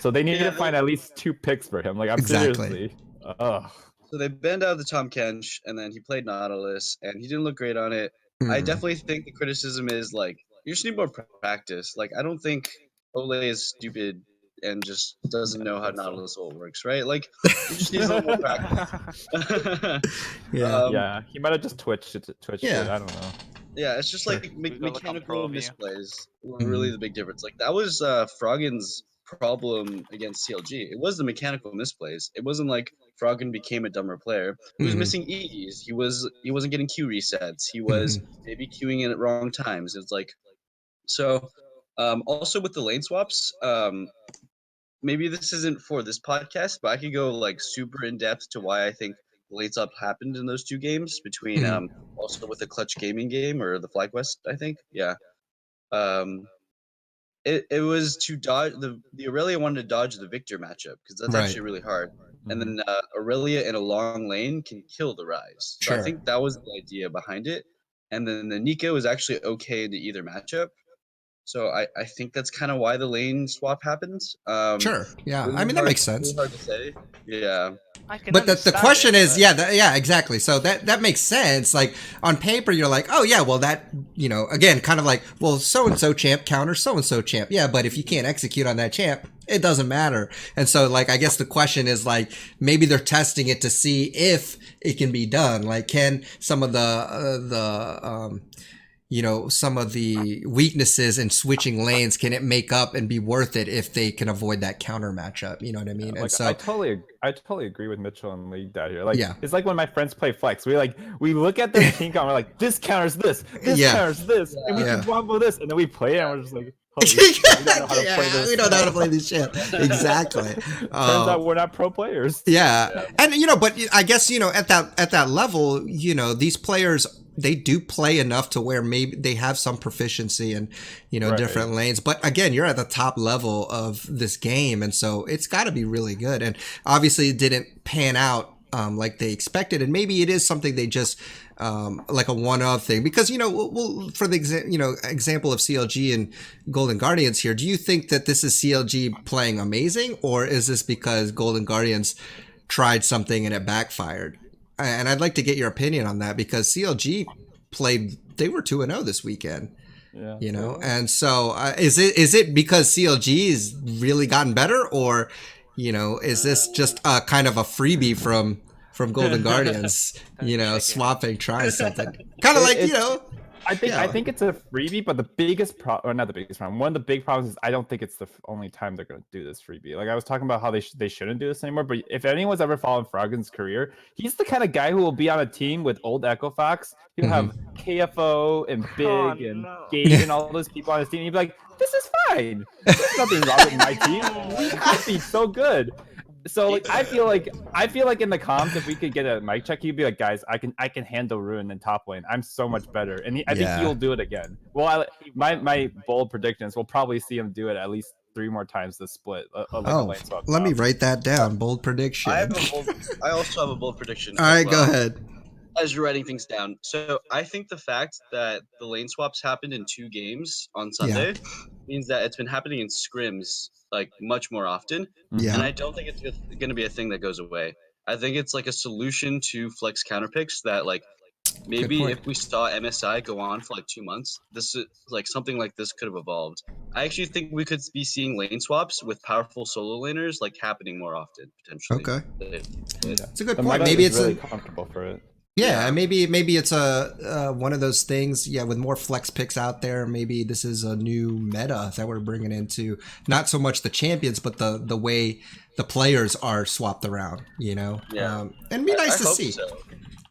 So they needed to find at least 2 picks for him. Like I'm seriously.
So they banned out the Tom Kench, and then he played Nautilus, and he didn't look great on it. I definitely think the criticism is like you just need more practice. Like I don't think Ole is stupid and just doesn't know how Nautilus ult works, right? Like, he just needs a little more practice.
He might have just twitched it. I don't know.
Yeah, it's just like mechanical misplays were really the big difference. Like, that was Froggen's problem against CLG. It was the mechanical misplays. It wasn't like Froggen became a dumber player. He was missing EEs. He wasn't getting Q resets. He was maybe queuing in at wrong times. It's like, so also with the lane swaps, maybe this isn't for this podcast, but I could go like super in depth to why I think the lane swap happened in those 2 games between also with the Clutch Gaming game or the FlyQuest, I think. Yeah. It was to dodge the Aurelia wanted to dodge the Victor matchup because that's actually really hard. And then Aurelia in a long lane can kill the Rise. So I think that was the idea behind it. And then the Nico was actually okay into either matchup. So I think that's kind of why the lane swap happens.
Yeah. I mean, that makes sense.
Really hard to say. Yeah.
But the question is, exactly. So that makes sense. Like on paper, you're like, oh yeah, well that, you know, again, kind of like, well, so-and-so champ counters so-and-so champ. Yeah, but if you can't execute on that champ, it doesn't matter. And so like, I guess the question is like, maybe they're testing it to see if it can be done. Like, can some of the some of the weaknesses in switching lanes, can it make up and be worth it if they can avoid that counter matchup? You know what I mean?
Like,
and so
I totally agree with Mitchell and Lee down here. Like,
Yeah.
it's like when my friends play flex. We look at their team count, we're like, this counters this counters this, and we can combo this, and then we play it, and we're just like, holy shit, we don't know how to play this.
We don't know how to play this shit. Exactly.
Turns out we're not pro players.
Yeah. And but I guess at that level, these players, they do play enough to where maybe they have some proficiency in different lanes, but again, you're at the top level of this game, and so it's got to be really good. And obviously it didn't pan out like they expected, and maybe it is something they just like a one-off thing, because we'll for the example of CLG and Golden Guardians here, do you think that this is CLG playing amazing, or is this because Golden Guardians tried something and it backfired? And I'd like to get your opinion on that, because CLG they were 2-0 this weekend.
Yeah.
And so is it because CLG's really gotten better, or is this just kind of a freebie from Golden Guardians, swapping, trying something, kind of like
I think it's a freebie, but the biggest problem, or not the biggest problem, one of the big problems is I don't think it's the only time they're going to do this freebie. Like, I was talking about how they shouldn't do this anymore, but if anyone's ever followed Froggen's career, he's the kind of guy who will be on a team with old Echo Fox. He'll have KFO and Big and Gage and all those people on his team. He'd be like, this is fine. There's nothing wrong with my team. We could be so good. So like, I feel like in the comms, if we could get a mic check, he'd be like, guys, I can handle Ruin in top lane. I'm so much better, and I think he'll do it again. Well, my bold predictions, we'll probably see him do it at least 3 more times this split.
Let me write that down. Bold prediction.
I also have a bold prediction.
All right, go ahead.
As you're writing things down, so I think the fact that the lane swaps happened in 2 games on Sunday means that it's been happening in scrims like much more often.
Yeah.
And I don't think it's going to be a thing that goes away. I think it's like a solution to flex counter picks that, like, maybe if we saw MSI go on for like 2 months, this is like something like this could have evolved. I actually think we could be seeing lane swaps with powerful solo laners like happening more often potentially.
Okay. It's a good
The
point.
meta
Maybe
is
it's
really comfortable for it.
Yeah, maybe it's a one of those things. Yeah, with more flex picks out there, maybe this is a new meta that we're bringing into not so much the champions, but the way the players are swapped around. And it'd be nice to see.
So.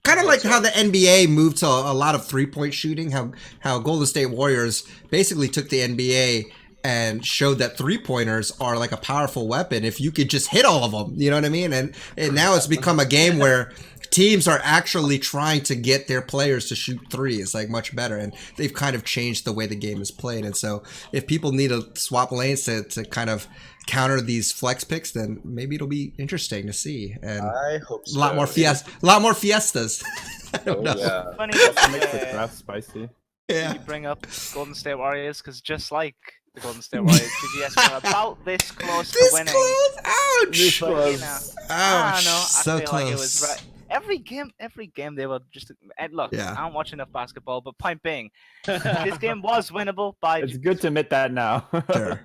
Kind of like how the NBA moved to a lot of 3-point shooting. How Golden State Warriors basically took the NBA and showed that 3-pointers are like a powerful weapon if you could just hit all of them. You know what I mean? And now it's become a game where teams are actually trying to get their players to shoot threes like much better, and they've kind of changed the way the game is played. And so if people need to swap lanes to kind of counter these flex picks, then maybe it'll be interesting to see. And
I hope so.
a lot more fiestas. I don't know.
Yeah.
Funny
Makes the draft spicy.
You bring up Golden State Warriors, because just like the Golden State Warriors, GGS were about this close to winning.
Ouch!
This close.
Ouch!
I feel
close.
like it was right. Every game they were just. And look, I don't watch enough basketball, but point being, this game was winnable by.
It's good to admit that now.
Sure.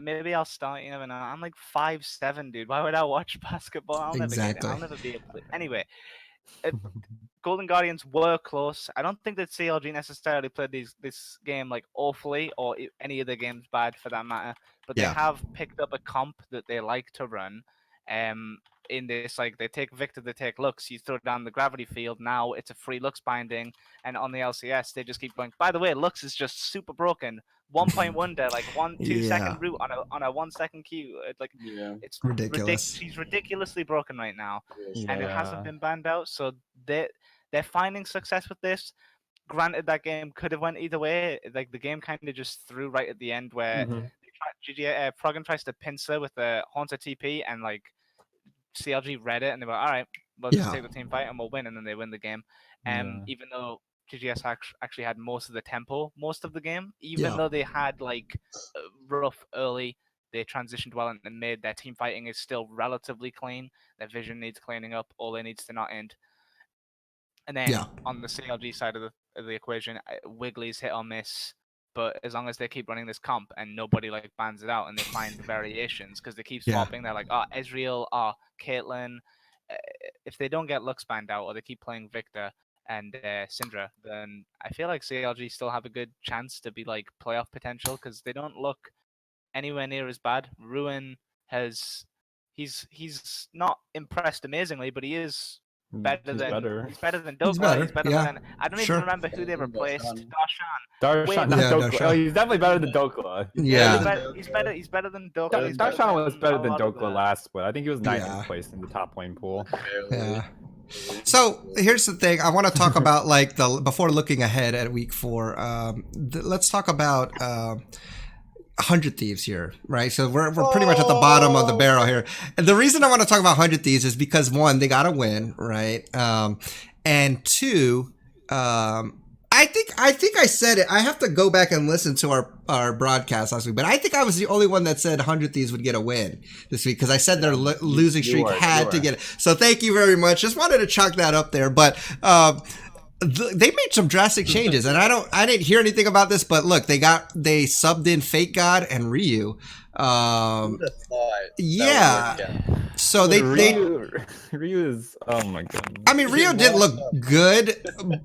Maybe I'll start. You never know. I'm like 5'7", dude. Why would I watch basketball? I'll never be able to. Anyway, Golden Guardians were close. I don't think that CLG necessarily played this game like awfully, or any of the games bad for that matter. But they have picked up a comp that they like to run. In this, like, they take Victor, they take Lux, you throw down the gravity field, now it's a free Lux binding, and on the LCS they just keep going, by the way, Lux is just super broken, 1.1 there, like 1-2 second route on a 1 second queue, it's
ridiculous.
She's ridiculously broken right now, and it hasn't been banned out, so they're finding success with this. Granted, that game could have went either way, like the game kind of just threw right at the end where Froggen tries to pincer with the Haunter TP, and like CLG read it and they were all right, we'll just take the team fight and we'll win, and then they win the game. Even though GGS actually had most of the tempo most of the game, even though they had like rough early, they transitioned well and made their team fighting is still relatively clean. Their vision needs cleaning up, all they needs to not end. And then on the CLG side of the equation, Wiggly's hit or miss. But as long as they keep running this comp and nobody like bans it out and they find variations, because they keep swapping, they're like, Ezreal, Caitlyn. If they don't get Lux banned out or they keep playing Victor, and Syndra, then I feel like CLG still have a good chance to be like playoff potential because they don't look anywhere near as bad. Ruin he's not impressed amazingly, but he is better
He's
than
better.
he's better than
He's
Douglas.
better,
Better
yeah.
than I don't
Sure.
even remember who they replaced.
Darshan.
Way
Darshan, not
Yeah,
Dokla.
Darshan.
Oh, he's definitely better than Dokla.
Yeah.
He's better than Douglas. He's better
Darshan was better
a
than
lot of
Dokla
the-
last split. I think he was 9th
Yeah.
place in the top lane pool.
Yeah. So here's the thing. I want to talk about like before looking ahead at week 4. Let's talk about 100 Thieves here, right? So we're pretty much at the bottom of the barrel here. And the reason I want to talk about 100 Thieves is because 1, they got to win, right? And 2, I think I said it. I have to go back and listen to our broadcast last week, but I think I was the only one that said 100 Thieves would get a win this week because I said their losing streak had to get it. So thank you very much. Just wanted to chalk that up there, but they made some drastic changes, and I didn't hear anything about this, but look, they subbed in Fake God and Ryu. Yeah. So
Ryu is, oh my god.
I mean, Rio didn't look good,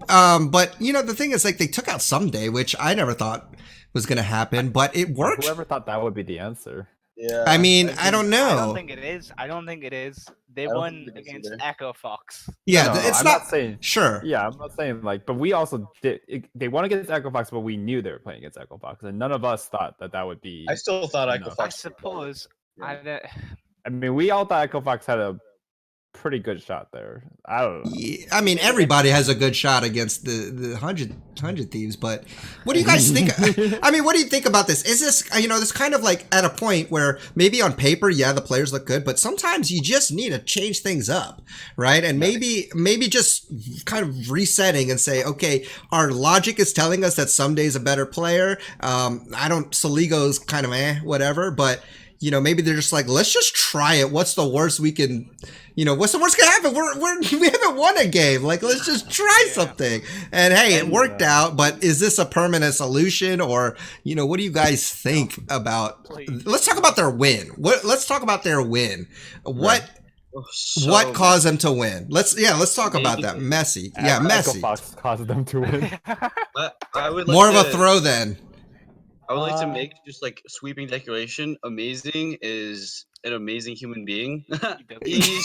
but you know the thing is, like, they took out Someday, which I never thought was going to happen, but it worked.
Whoever thought that would be the answer?
Yeah.
I mean, I don't know.
I don't think it is. They won against Echo Fox.
Yeah,
No,
it's
I'm
not
saying.
sure.
Yeah, I'm not saying like, but we also did. They won against Echo Fox, but we knew they were playing against Echo Fox, and none of us thought that would be.
I still thought Echo
I
Fox.
suppose.
Yeah.
I mean, we all thought Echo Fox had a pretty good shot there. I don't know.
Yeah, I mean, everybody has a good shot against the 100 Thieves, but what do you guys think? I mean, what do you think about this? Is this, this kind of like at a point where maybe on paper, yeah, the players look good, but sometimes you just need to change things up, right? And maybe just kind of resetting and say, okay, our logic is telling us that Someday's a better player. Soligo's kind of whatever, but maybe they're just like, let's just try it. What's the worst we can, what's the worst gonna happen? We haven't won a game. Like, let's just try something. And hey, it worked out, but is this a permanent solution, or, what do you guys think about, let's talk about their win. Let's talk about their win. What caused them to win? Let's talk about that. Messy. Yeah, messy.
Echo Fox caused them to win.
I would
More of a throw then.
I would like to make just like sweeping declaration. Amazing is an amazing human being. He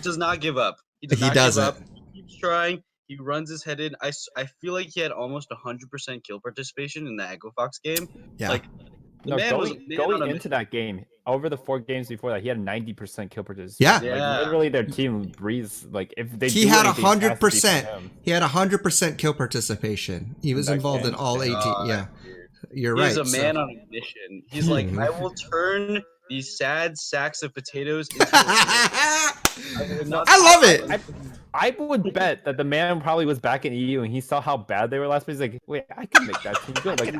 does not give up. He doesn't. Give up. He keeps trying. He runs his head in. I feel like he had almost 100% kill participation in the Echo Fox game.
Yeah.
Like,
going into that game, over the 4 games before that, he had 90% kill participation.
Yeah.
Like, literally their team breathes. Like, if they
he had 100%. He had 100% kill participation. He was involved in all 18. Yeah. You're right.
He's a man on a mission. He's like, I will turn these sad sacks of potatoes into
I love it.
I would bet that the man probably was back in EU and he saw how bad they were last week. He's like, wait, I can make that team good. Like,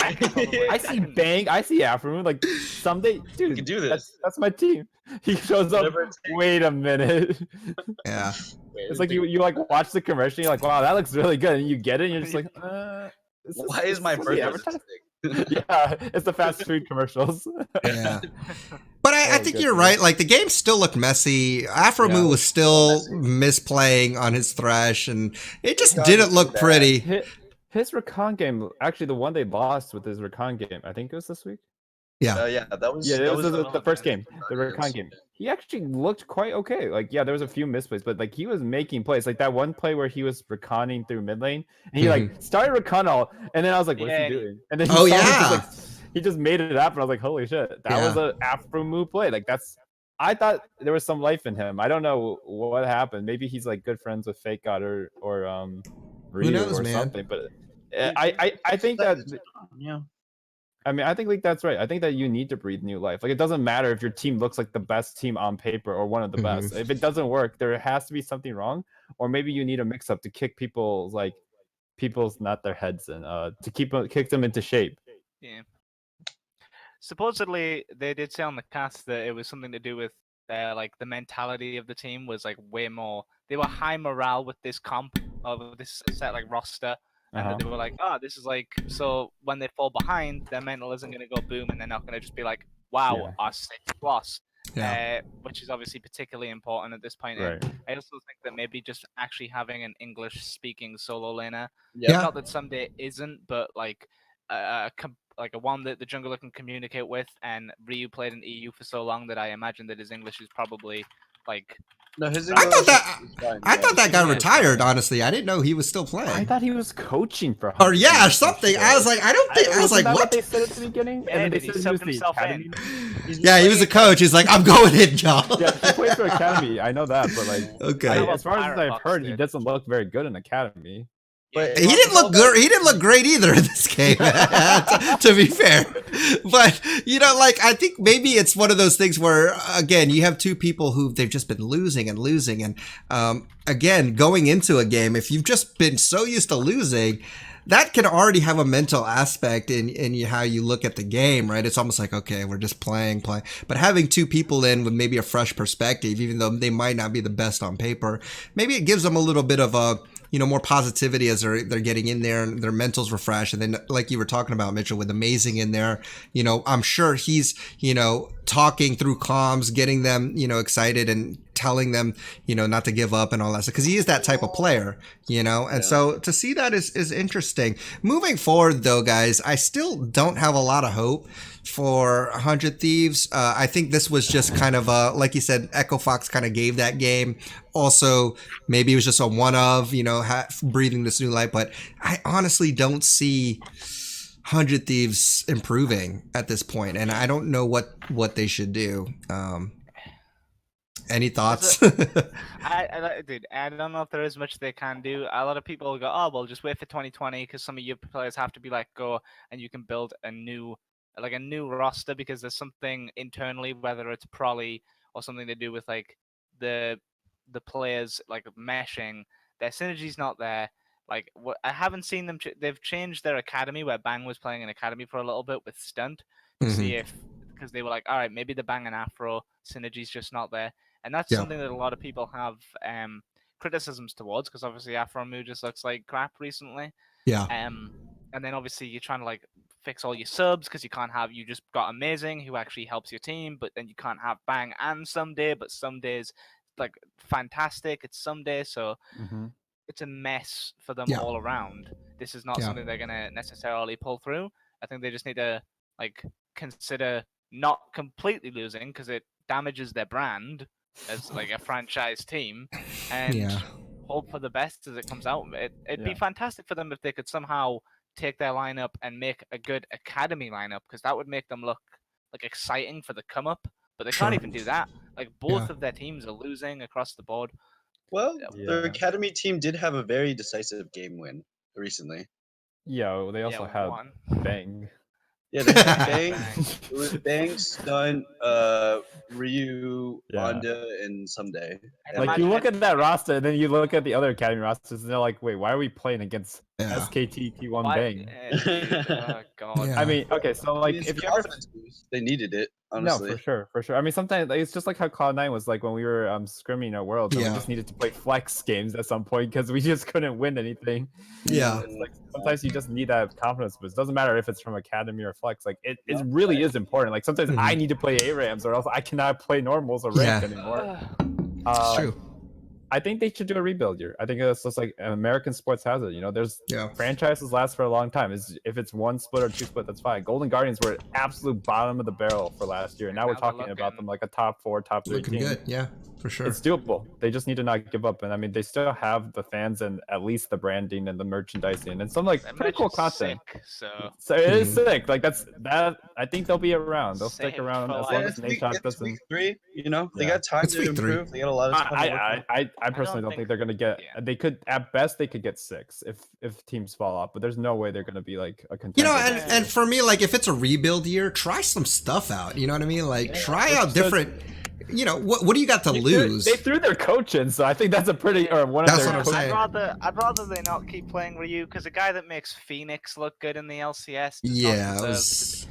I see Bang, I see Afro. Like, someday, dude,
you can do this.
That's my team. He shows up. Wait a minute.
Yeah.
It's like you like watch the commercial. You're like, wow, that looks really good, and you get it. And you're just like,
why is my birthday?
Yeah, it's the fast food commercials.
Yeah. But I think you're right. Like, the game still looked messy. Afromu was still misplaying on his Thresh, and it just didn't look pretty.
His Rakan game, actually, the one they lost with his Rakan game, I think it was this week.
Yeah.
That was
the first game, the Rakan game. He actually looked quite okay. Like, yeah, there was a few misplays, but like he was making plays. Like that one play where he was Rakanning through mid lane, and he like started Rakan all, and then I was like, what's he doing? And then he just made it up, and I was like, holy shit, that was an Afro move play. Like I thought there was some life in him. I don't know what happened. Maybe he's like good friends with Fake God or Ryu or something. But I think that I mean, I think like that's right. I think that you need to breathe new life. Like, it doesn't matter if your team looks like the best team on paper or one of the best. If it doesn't work, there has to be something wrong, or maybe you need a mix up to kick people's not their heads in, to kick them into shape.
Yeah. Supposedly, they did say on the cast that it was something to do with like the mentality of the team was like way more. They were high morale with this comp of this set like roster. And they were like, this is like, so when they fall behind, their mental isn't going to go boom, and they're not going to just be like, wow, our 6th loss. which is obviously particularly important at this point.
Right.
And I also think that maybe just actually having an English-speaking solo laner,
Yeah.
not that someday isn't, but like like a one that the jungler can communicate with. And Ryu played in EU for so long that I imagine that his English is probably like.
No, his
I
English
thought that
is fine.
I thought that guy
Yeah.
retired. Honestly, I didn't know he was still
I
playing.
thought he was coaching for.
Or yeah, or
100
something.
sure.
I was like, I don't think. I was like,
Wasn't that
what?
they said at the beginning? And then they
Maybe
said
he
he was
subbed
the
himself
academy.
in.
He's
Yeah, he was a coach. He's like, I'm going in, y'all.
Yeah, he played for academy. I know that, but like,
Okay.
as far as
Pirate
I've
Fox
heard, he
did.
doesn't look very good in academy.
But
He didn't look good. He didn't look great either in this game, to be fair. But like I think maybe it's one of those things where again you have two people who they've just been losing and losing, and again going into a game, if you've just been so used to losing, that can already have a mental aspect in how you look at the game, right? It's almost like, okay, we're just playing. But having two people in with maybe a fresh perspective, even though they might not be the best on paper, maybe it gives them a little bit of a more positivity as they're getting in there and their mentals refresh. And then like you were talking about, Mitchell, with Amazing in there, I'm sure he's, talking through comms, getting them, excited and telling them, not to give up and all that stuff. Cause he is that type of player, and so to see that is interesting. Moving forward though, guys, I still don't have a lot of hope for 100 Thieves. I think this was just kind of like you said, Echo Fox kind of gave that game. Also, maybe it was just a one of, breathing this new light. But I honestly don't see 100 Thieves improving at this point, and I don't know what they should do. Any thoughts?
Dude, I don't know if there is much they can do. A lot of people will go, oh, well, just wait for 2020 because some of your players have to be let go, and you can build a new roster because there's something internally, whether it's Prolly or something to do with like the players like meshing. Their synergy's not there. Like I haven't seen them. They've changed their academy where Bang was playing an academy for a little bit with Stunt to see if because they were like, all right, maybe the Bang and Afro synergy's just not there. And that's something that a lot of people have criticisms towards because obviously Afro Mu just looks like crap recently.
Yeah.
And then obviously you're trying to like fix all your subs because you just got Amazing who actually helps your team, but then you can't have Bang and Someday, but some days like fantastic. It's Someday, so it's a mess for them all around. This is not something they're gonna necessarily pull through. I think they just need to like consider not completely losing because it damages their brand as like a franchise team, and hope for the best as it comes out. It'd be fantastic for them if they could somehow take their lineup and make a good academy lineup because that would make them look like exciting for the come up. But they can't even do that. Like both of their teams are losing across the board.
Well, their academy team did have a very decisive game win recently.
Yeah, they also had Bang.
Yeah, they had Bang. It was Bang, Stunt, Ryu, Onda, and Someday.
Like you look at that roster, and then you look at the other academy rosters, and they're like, "Wait, why are we playing against SKT T1 Bang?"
Oh God.
I mean, okay, so like if you ever
they needed it, honestly.
No, for sure. I mean, sometimes it's just like how Cloud9 was like when we were scrimming at Worlds, and we just needed to play flex games at some point because we just couldn't win anything.
Yeah.
It's like sometimes you just need that confidence boost. It doesn't matter if it's from academy or flex. Like it really is important. Like sometimes I need to play ARAMs or else I cannot play normals or ranked anymore.
It's true.
I think they should do a rebuild year. I think it's just like American sports has it. There's franchises last for a long time. If it's one split or two split, that's fine. Golden Guardians were at absolute bottom of the barrel for last year. And now we're talking about them like a top 4, top 3
looking
team.
good, yeah, for sure.
It's doable. They just need to not give up. And I mean, they still have the fans and at least the branding and the merchandising and some like pretty cool content. So it is sick. Like that. I think they'll be around. They'll stick around as long as Nate doesn't.
Week 3, they got time to improve. They got a lot of time.
I personally don't think they're gonna get. They could at best they could get 6 if teams fall off, but there's no way they're gonna be like a contender.
And for me, like if it's a rebuild year, try some stuff out. You know what I mean? Like try out different. What do you got to lose?
They threw their coach in, so I think that's a pretty one of their.
I'd rather they not keep playing Ryu because a guy that makes Phoenix look good in the LCS.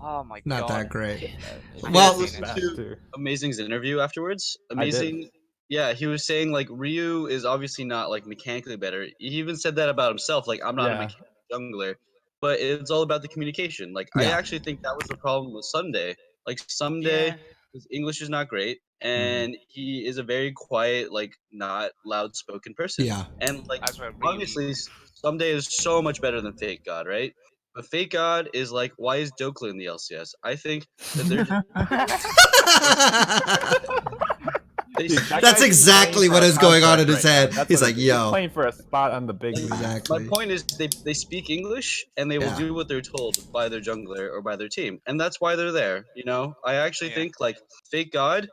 Oh my God.
Not that great.
Well, listen to Amazing's interview afterwards. Amazing. Yeah, he was saying like Ryu is obviously not like mechanically better. He even said that about himself. Like I'm not a mechanical jungler, but it's all about the communication. Like I actually think that was the problem with Someday. Like Someday, his English is not great, and he is a very quiet, like not loud spoken person.
Yeah.
And like
That's what
obviously someday is so much better than Fake God, right? But Fake God is like, why is Dokla in the LCS? I think that they're just
Dude, that
That's
guy's
exactly
playing
what
for a
is going on in
contract
his
right now.
head.
That's
He's
what
like,
it is. He's
yo.
playing for a spot on the big league.
Exactly.
my point is they speak English and they will
Yeah.
do what they're told by their jungler or by their team, and that's why they're there. You know, I actually
Yeah.
think like Fake God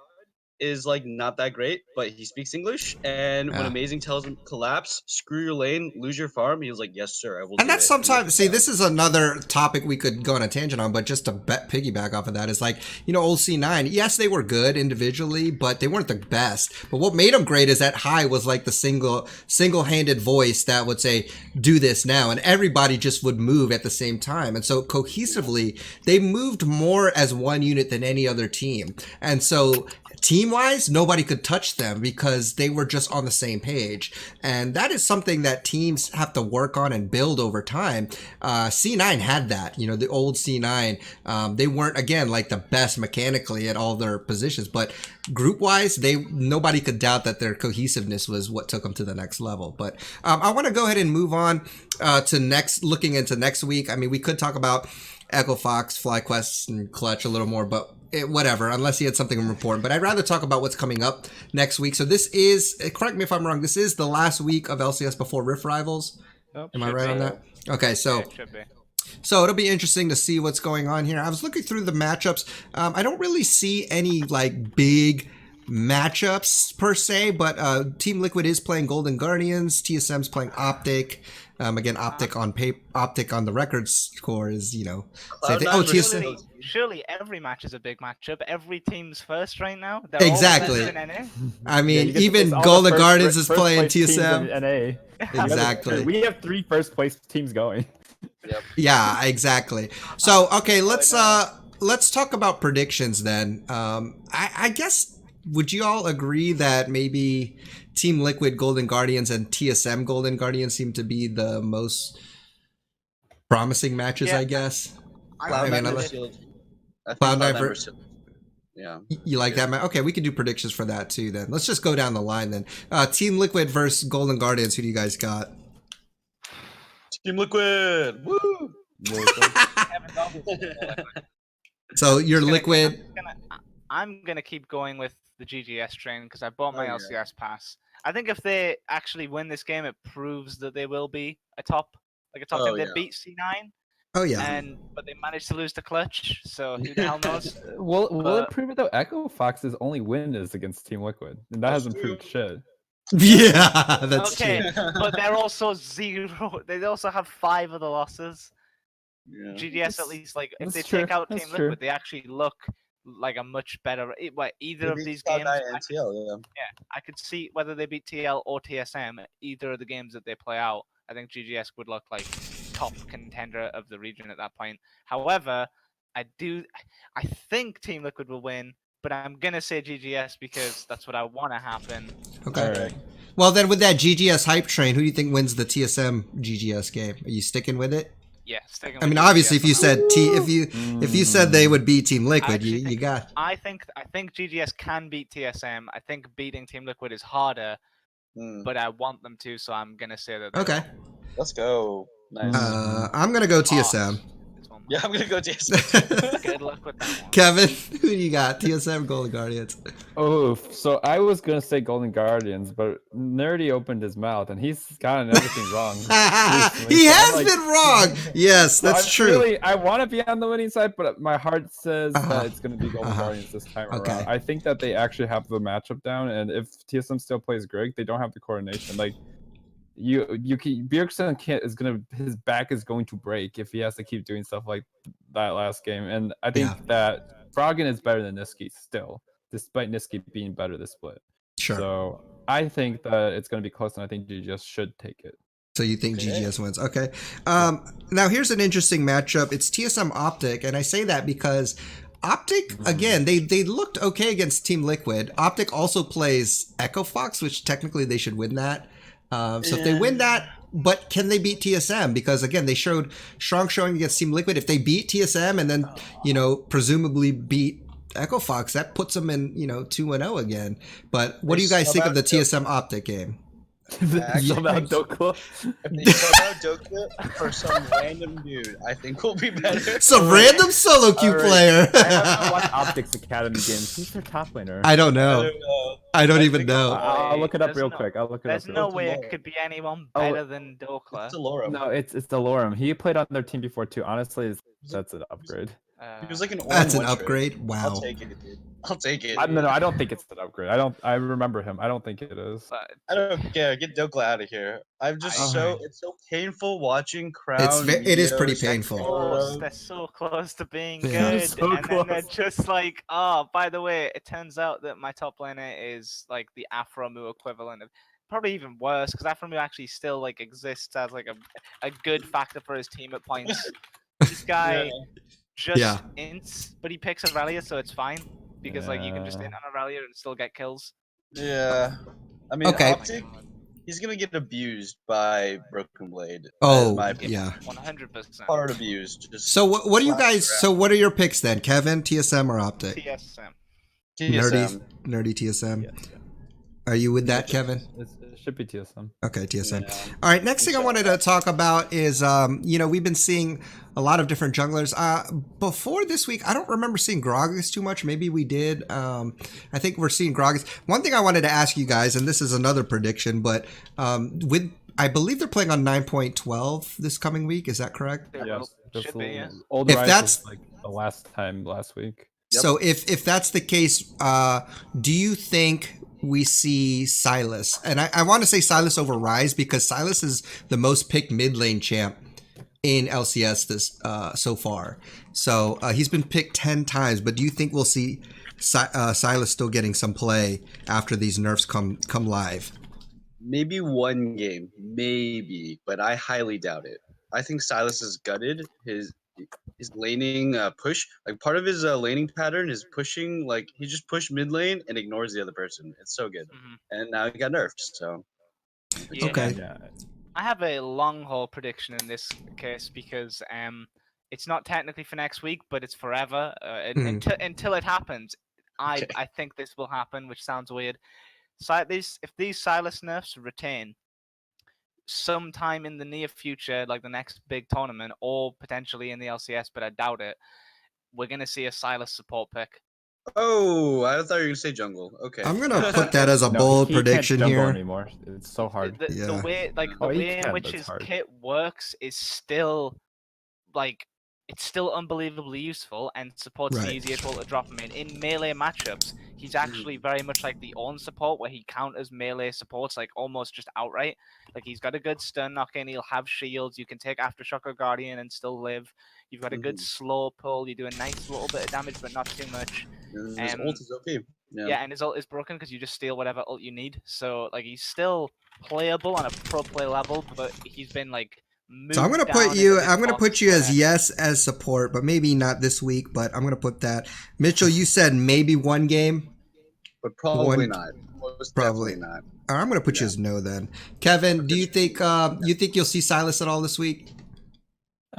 is like not that great, but he speaks English. And when
Yeah.
Amazing tells him collapse, screw your lane, lose your farm, he's like, yes sir, I will.
And
do
that's
it.
sometimes, see, this is another topic we could go on a tangent on, but just to piggyback off of that is like, you know, old C9, yes, they were good individually, but they weren't the best. But what made them great is that High was like the single-handed voice that would say, do this now. And everybody just would move at the same time. And so cohesively, they moved more as one unit than any other team. And so team-wise, nobody could touch them because they were just on the same page. And that is something that teams have to work on and build over time. C9 had that, you know, the old C9. They weren't, again, like the best mechanically at all their positions, but group-wise, nobody could doubt that their cohesiveness was what took them to the next level. But I want to go ahead and move on to looking into next week. I mean, we could talk about Echo Fox, FlyQuest, and Clutch a little more, but whatever, unless he had something important. But I'd rather talk about what's coming up next week. So this is, correct me if I'm wrong, this is the last week of LCS before Rift Rivals.
Yep,
Am I right on that? Okay, so
Yeah, it should be.
so it'll be interesting to see what's going on here. I was looking through the matchups. I don't really see any like big matchups per se, but Team Liquid is playing Golden Guardians. TSM's playing Optic. Again, Optic on the record score is, you know, same thing. Oh, TSM.
Surely every match is a big matchup. Every team's first right now. They're
Exactly.
all in NA.
I mean,
Yeah,
even
it's all
Golden
the
Guardians is
first
playing
place teams in
TSM.
NA.
Exactly.
We have 3 first place teams going.
Yep.
Yeah, exactly. So, okay, let's talk about predictions then. I guess, would you all agree that maybe Team Liquid Golden Guardians and TSM Golden Guardians seem to be the most promising matches,
Yeah.
I guess?
Cloud9
I
versus Shield. I think
Cloud9
Cloud9
ver-
versus Shield. Yeah.
You like that, man? Okay, we can do predictions for that too then. Let's just go down the line then. Team Liquid versus Golden Guardians, who do you guys got?
Team Liquid. Woo!
So you're Liquid.
I'm gonna keep going with the GGS train because I bought my
yeah.
LCS pass. I think if they actually win this game, it proves that they will be a top team. They
yeah.
beat C9,
Oh yeah.
but they managed to lose to Clutch. So who the hell knows?
Will it prove it though? Echo Fox's only win is against Team Liquid, and that
That's
hasn't proved shit.
Yeah, that's
Okay,
true.
but they're also 0. They also have 5 of the losses.
Yeah.
GGS at least, like, if
that's
they
true,
take out
that's
Team
true.
Liquid, they actually look like a much better. Either of
Maybe
these
Cloud9
games,
and TL,
I could see whether they beat TL or TSM. Either of the games that they play out, I think GGS would look like top contender of the region at that point. However, I think Team Liquid will win, but I'm gonna say GGS because that's what I want to happen.
Okay.
Alright.
Well, then with that GGS hype train, who do you think wins the TSM GGS game? Are you sticking with it?
Yeah, sticking
I
with
mean,
GGS
obviously, if you
on that.
said if you said they would beat Team Liquid,
actually
you
think-
got.
I think GGS can beat TSM. I think beating Team Liquid is harder,
yeah.
but I want them to, so I'm gonna say that.
Okay.
Let's go. Nice.
I'm gonna go TSM.
Yeah, I'm gonna go TSM.
Good luck with that one.
Kevin, who do you got? TSM, Golden Guardians.
Oh, so I was gonna say Golden Guardians, but Nerdy opened his mouth and he's gotten everything wrong. recently,
He
so I'm
has
like-
been wrong. Yes,
So
that's
I'm
true.
Really, I want to be on the winning side, but my heart says that it's going to be Golden Guardians this time
Okay.
around. I think that they actually have the matchup down, and if TSM still plays Greg, they don't have the coordination. Like Bjergsen his back is going to break if he has to keep doing stuff like that last game. And I think that Froggen is better than Niski still, despite Niski being better this split.
Sure.
So I think that it's going to be close, and I think GGS should take it.
So you think GGS wins? Okay. Now here's an interesting matchup. It's TSM Optic, and I say that because Optic, again, they looked okay against Team Liquid. Optic also plays Echo Fox, which technically they should win that. So if they win that, but can they beat TSM? Because again, they showed strong showing against Team Liquid. If they beat TSM and then, presumably beat Echo Fox, that puts him in 2-0 again. But what do you
They
guys
sub
think of
out
the
Doku.
TSM Optic game?
Somehow Dokla.
If they sub out Doka for some random dude, I think we'll be better.
Some random solo queue
Alright.
player.
I haven't watched Optics Academy games. Who's their top laner?
I don't
I
know.
don't know.
I don't
I
even
think
know.
I'll look it up
There's
real
no-
quick. I'll look it up.
There's no
It's
way
Laura.
it could be anyone
Oh,
better than Dokla.
It's Delora.
No, it's Delorum. He played on their team before too. Honestly, that's an upgrade.
He was like an
That's an
one trick.
upgrade.
I'll
Wow.
take it, dude. I'll take it.
No, I don't think it's an upgrade. I remember him. I don't think it is.
But
I don't care. Get Dokla out of here. I'm just
Oh.
it's so painful watching Crown.
It is pretty
Mios,
painful.
close. They're so close to being
Yeah.
good,
So
and then they're
close.
just like, oh, by the way, it turns out that my top laner is like the Afromu equivalent of, probably even worse, because Afromu actually still like exists as like a good factor for his team at points. This guy just
Yeah.
ints, but he picks Aurelia, so it's fine because like you can just
Yeah.
int on Aurelia and still get kills.
Yeah. I mean,
Okay.
Optic, he's gonna get abused by Broken Blade.
Oh,
my opinion.
yeah.
100%.
Hard abused. Just
So what do you
slapped
guys?
around.
So what are your picks then? Kevin, TSM or Optic?
TSM.
TSM.
Nerdy TSM.
Yes.
Are you with that, Kevin?
It should be TSM.
Okay, TSM.
Yeah.
All right, next thing I wanted to talk about is, we've been seeing a lot of different junglers. Before this week, I don't remember seeing Gragas too much. Maybe we did. I think we're seeing Gragas. One thing I wanted to ask you guys, and this is another prediction, but I believe they're playing on 9.12 this coming week. Is that correct?
They
Yes.
will- should be, yeah.
Old
If
Rise
that's-
was like the last time last week.
Yep.
So if that's the case, do you think we see Silas? And I want to say Silas over Rise because Silas is the most picked mid lane champ in LCS this so far. So he's been picked 10 times. But do you think we'll see Silas still getting some play after these nerfs come live?
Maybe one game, maybe, but I highly doubt it. I think Silas is gutted. His laning push, like part of his laning pattern is pushing, like he just pushed mid lane and ignores the other person. It's so good, and now he got nerfed. So
Yeah.
Okay.
Yeah.
I have a long haul prediction in this case because it's not technically for next week, but it's forever. Until it happens, I think this will happen, which sounds weird. So if these Silas nerfs retain sometime in the near future, like the next big tournament, or potentially in the LCS, but I doubt it, we're gonna see a Silas support pick.
oh, I thought you were gonna say jungle. Okay,
I'm gonna put that as a
No,
bold
he can't
prediction
jungle
here.
anymore. It's so hard.
The
Yeah.
way, like the
Oh, he
way in
can,
which
but it's
his
hard.
kit works is still like it's still unbelievably useful and supports
Right.
the easiest role to drop him in. In melee matchups, he's actually very much like the Ornn support, where he counters melee supports like almost just outright. Like he's got a good stun knock in, he'll have shields, you can take Aftershock or Guardian and still live. You've got a good slow pull, you do a nice little bit of damage, but not too much.
his ult is OP.
Yeah, and his ult is broken because you just steal whatever ult you need. So like he's still playable on a pro play level, but he's been like
So I'm gonna
moved
put
down
you.
into this
I'm gonna
box
put you as
where-
yes as support, but maybe not this week. But I'm gonna put that. Mitchell, you said maybe one game.
But probably
One-
not. Most
probably.
definitely not.
All right, I'm gonna put you as no then. Kevin, do you think you'll see Silas at all this week?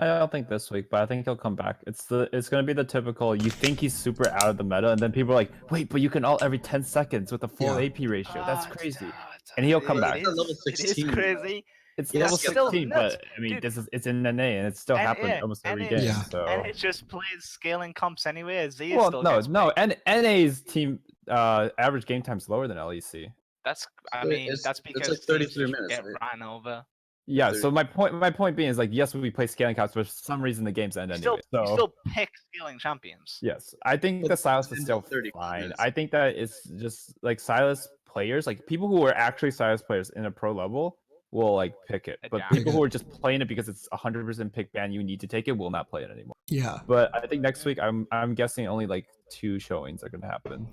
I don't think this week, but I think he'll come back. It's gonna be the typical. You think he's super out of the meta, and then people are like, "Wait, but you can ult every 10 seconds with a full
Yeah.
AP ratio. That's
Ah,
crazy."
it's-
And he'll come
it
back.
is-
He's at level
It is
16.
crazy.
It's
Yeah,
level
it's
still
16,
nuts.
but I mean,
Dude.
it's in NA, and it still
And
happens
it-
almost
and
every
it-
game.
Yeah.
So
And it just plays scaling comps anyway. Z
well,
still
no,
gets
no,
picked.
and NA's team average game time's lower than LEC.
That's I
So
mean
it's-
that's
it's
because
like
teams
33
just
minutes,
get
right?
ran over.
Yeah,
There-
so my point being is like, yes, we play scaling cops, but for some reason the games end
You
anyway.
still,
So
you still pick scaling champions.
yes, I think
But
the Silas is
it's
still
30
fine.
minutes.
I think that it's just like Silas players, like people who are actually Silas players in a pro level will like pick it, but
Yeah.
people who are just playing it because it's 100% pick ban, you need to take it, will not play it anymore.
Yeah.
But I think next week, I'm guessing only like 2 showings are gonna happen.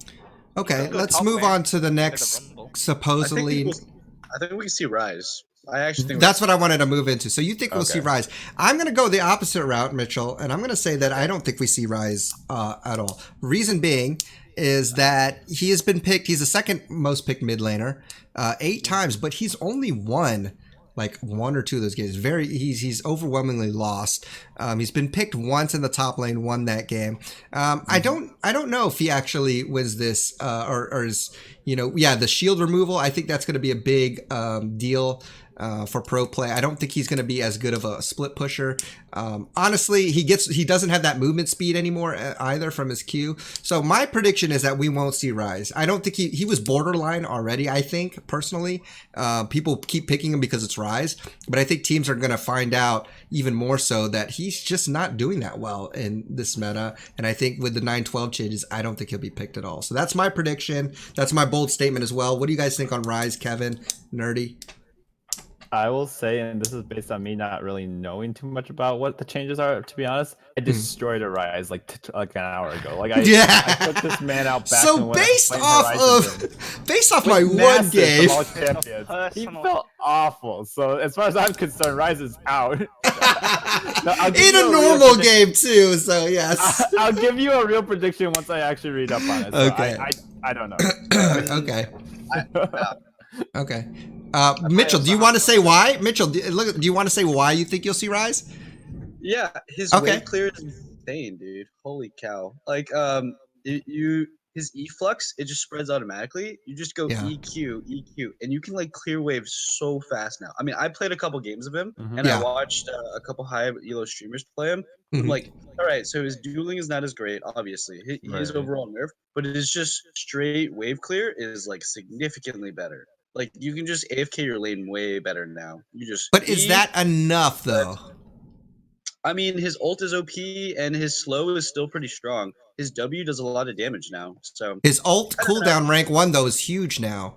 Okay,
Go
let's
top
move
lane
on to the
with a
next.
rumble.
Supposedly,
I think we can see Rise. I actually think
that's what I wanted to move into. So you think we'll see
Okay.
Rise? I'm gonna go the opposite route, Mitchell, and I'm gonna say that I don't think we see Rise at all. Reason being is that he has been picked. He's the second most picked mid laner 8 times, but he's only won like 1 or 2 of those games. He's overwhelmingly lost. He's been picked once in the top lane, won that game. I don't know if he actually wins this or is, the shield removal. I think that's going to be a big deal for pro play. I don't think he's going to be as good of a split pusher. Honestly, he doesn't have that movement speed anymore either from his Q. So my prediction is that we won't see Rise. I don't think he was borderline already. I think personally, people keep picking him because it's Rise, but I think teams are going to find out even more so that he's just not doing that well in this meta. And I think with the 9-12 changes, I don't think he'll be picked at all. So that's my prediction. That's my bold statement as well. What do you guys think on Rise, Kevin? Nerdy?
I will say, and this is based on me not really knowing too much about what the changes are, to be honest, I destroyed a Rise like an hour ago. Like I took this man out back.
So based off my one game,
he felt awful. So as far as I'm concerned, Rise is out.
In a normal game too. So yes,
I'll give you a real prediction once I actually read up on it. So
okay.
I don't know.
Okay. Okay. Mitchell, do you want to say why? Mitchell, do you want to say why you think you'll see Rise?
Yeah, his wave clear is insane, dude. Holy cow! Like, his efflux, it just spreads automatically. You just go EQ, and you can like clear waves so fast now. I mean, I played a couple games of him, and I watched a couple high elo streamers play him. I'm like, all right, so his dueling is not as great, obviously. His overall nerf, but it is just straight wave clear is like significantly better. Like, you can just AFK your lane way better now.
But is that enough, though?
I mean, his ult is OP, and his slow is still pretty strong. His W does a lot of damage now, so...
His ult cooldown rank 1, though, is huge now.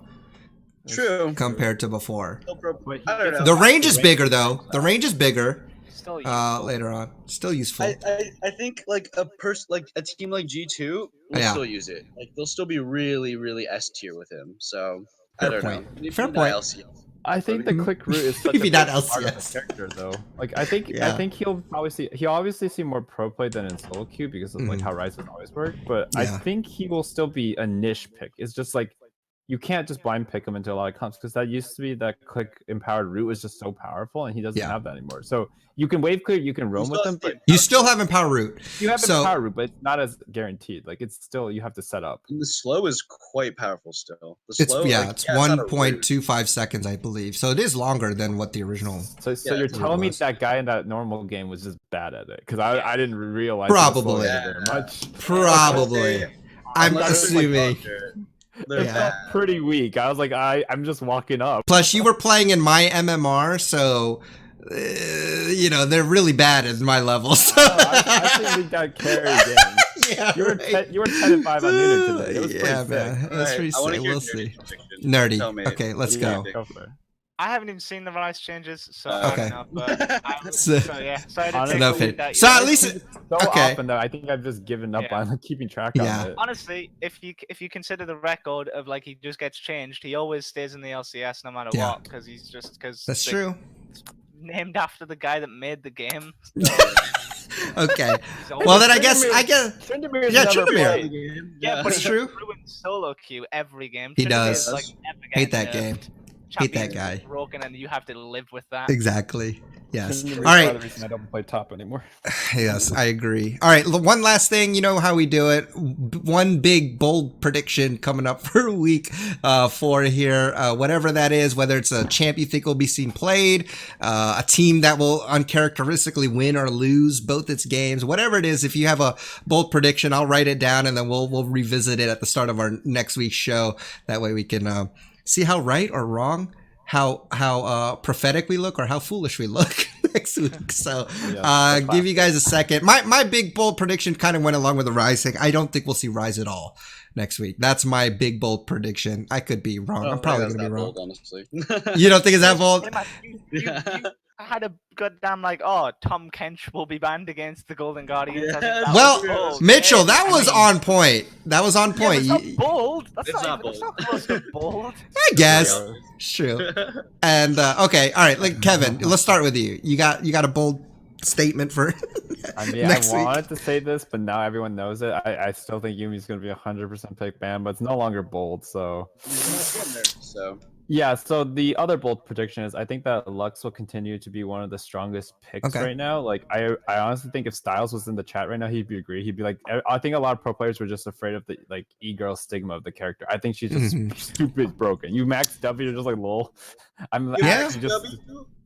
True.
Compared to before.
I don't know.
The range is bigger, though. The range is bigger.
Still useful.
Later on. Still useful.
I think, like, a team like G2 will still use it. Like, they'll still be really, really S tier with him, so... I don't know.
Fair point.
LCS.
I think the quick route is such a big part of the character, though. Like, I think he'll obviously see more pro play than in solo queue because of like how Rise has always worked. But I think he will still be a niche pick. It's just like you can't just blind pick him into a lot of comps because that used to be that click empowered route was just so powerful, and he doesn't have that anymore. So you can wave clear, you can roam with him, but
you still have empower route.
You have empower route, but it's not as guaranteed. Like it's still you have to set up.
And the slow is quite powerful still. The slow,
it's 1.25 seconds, I believe. So it is longer than what the original.
So you're telling me that guy in that normal game was just bad at it because I didn't realize
probably
very much.
Probably. I'm assuming.
It felt pretty weak. I was like, I'm just walking up.
Plus, you were playing in my MMR, so they're really bad at my level. So.
I think we got carried in. You were 10-5 on Nuna today. It was pretty
man. That's pretty sick. We'll see. Nerdy. Okay, let's go.
I haven't even seen the Rise changes, so I don't know. But
so at least
often though, I think I've just given up on keeping track of it.
Honestly, if you consider the record of like he just gets changed, he always stays in the LCS no matter what because
that's true.
Named after the guy that made the game.
Okay. Well, then I guess Tryndamere.
Yeah, but
that's true.
Ruins solo queue every game.
He does.
Like,
hate that game. Hate that guy.
Broken, and you have to live with that.
Exactly. Yes.
All right. The reason I don't play top anymore.
Yes, I agree. All right. One last thing. You know how we do it. One big bold prediction coming up for week 4 here. Whatever that is, whether it's a champ you think will be seen played, a team that will uncharacteristically win or lose both its games, whatever it is. If you have a bold prediction, I'll write it down and then we'll revisit it at the start of our next week's show. That way we can see how right or wrong, how prophetic we look, or how foolish we look next week. So give you guys a second. My big bold prediction kind of went along with the Rise thing. I don't think we'll see Rise at all next week. That's my big bold prediction. I could be wrong. I'm probably going to be wrong.
Bold, honestly.
You don't think it's that bold?
You had a goddamn Tom Kench will be banned against the Golden Guardians.
Well, Mitchell, that was on point. That was on point.
Yeah, that's not bold. That's not close to bold.
I guess. True. And okay, all right. Like Kevin, let's start with you. You got a bold statement for next week.
I wanted to say this, but now everyone knows it. I still think Yumi's going to be 100% pick ban, but it's no longer bold. So Yeah, so the other bold prediction is I think that Lux will continue to be one of the strongest picks right now. Like I honestly think if Styles was in the chat right now, he'd agree. He'd be like, I think a lot of pro players were just afraid of the like e-girl stigma of the character. I think she's just stupid broken. You max W, you're just like lol. I'm
Yeah.
just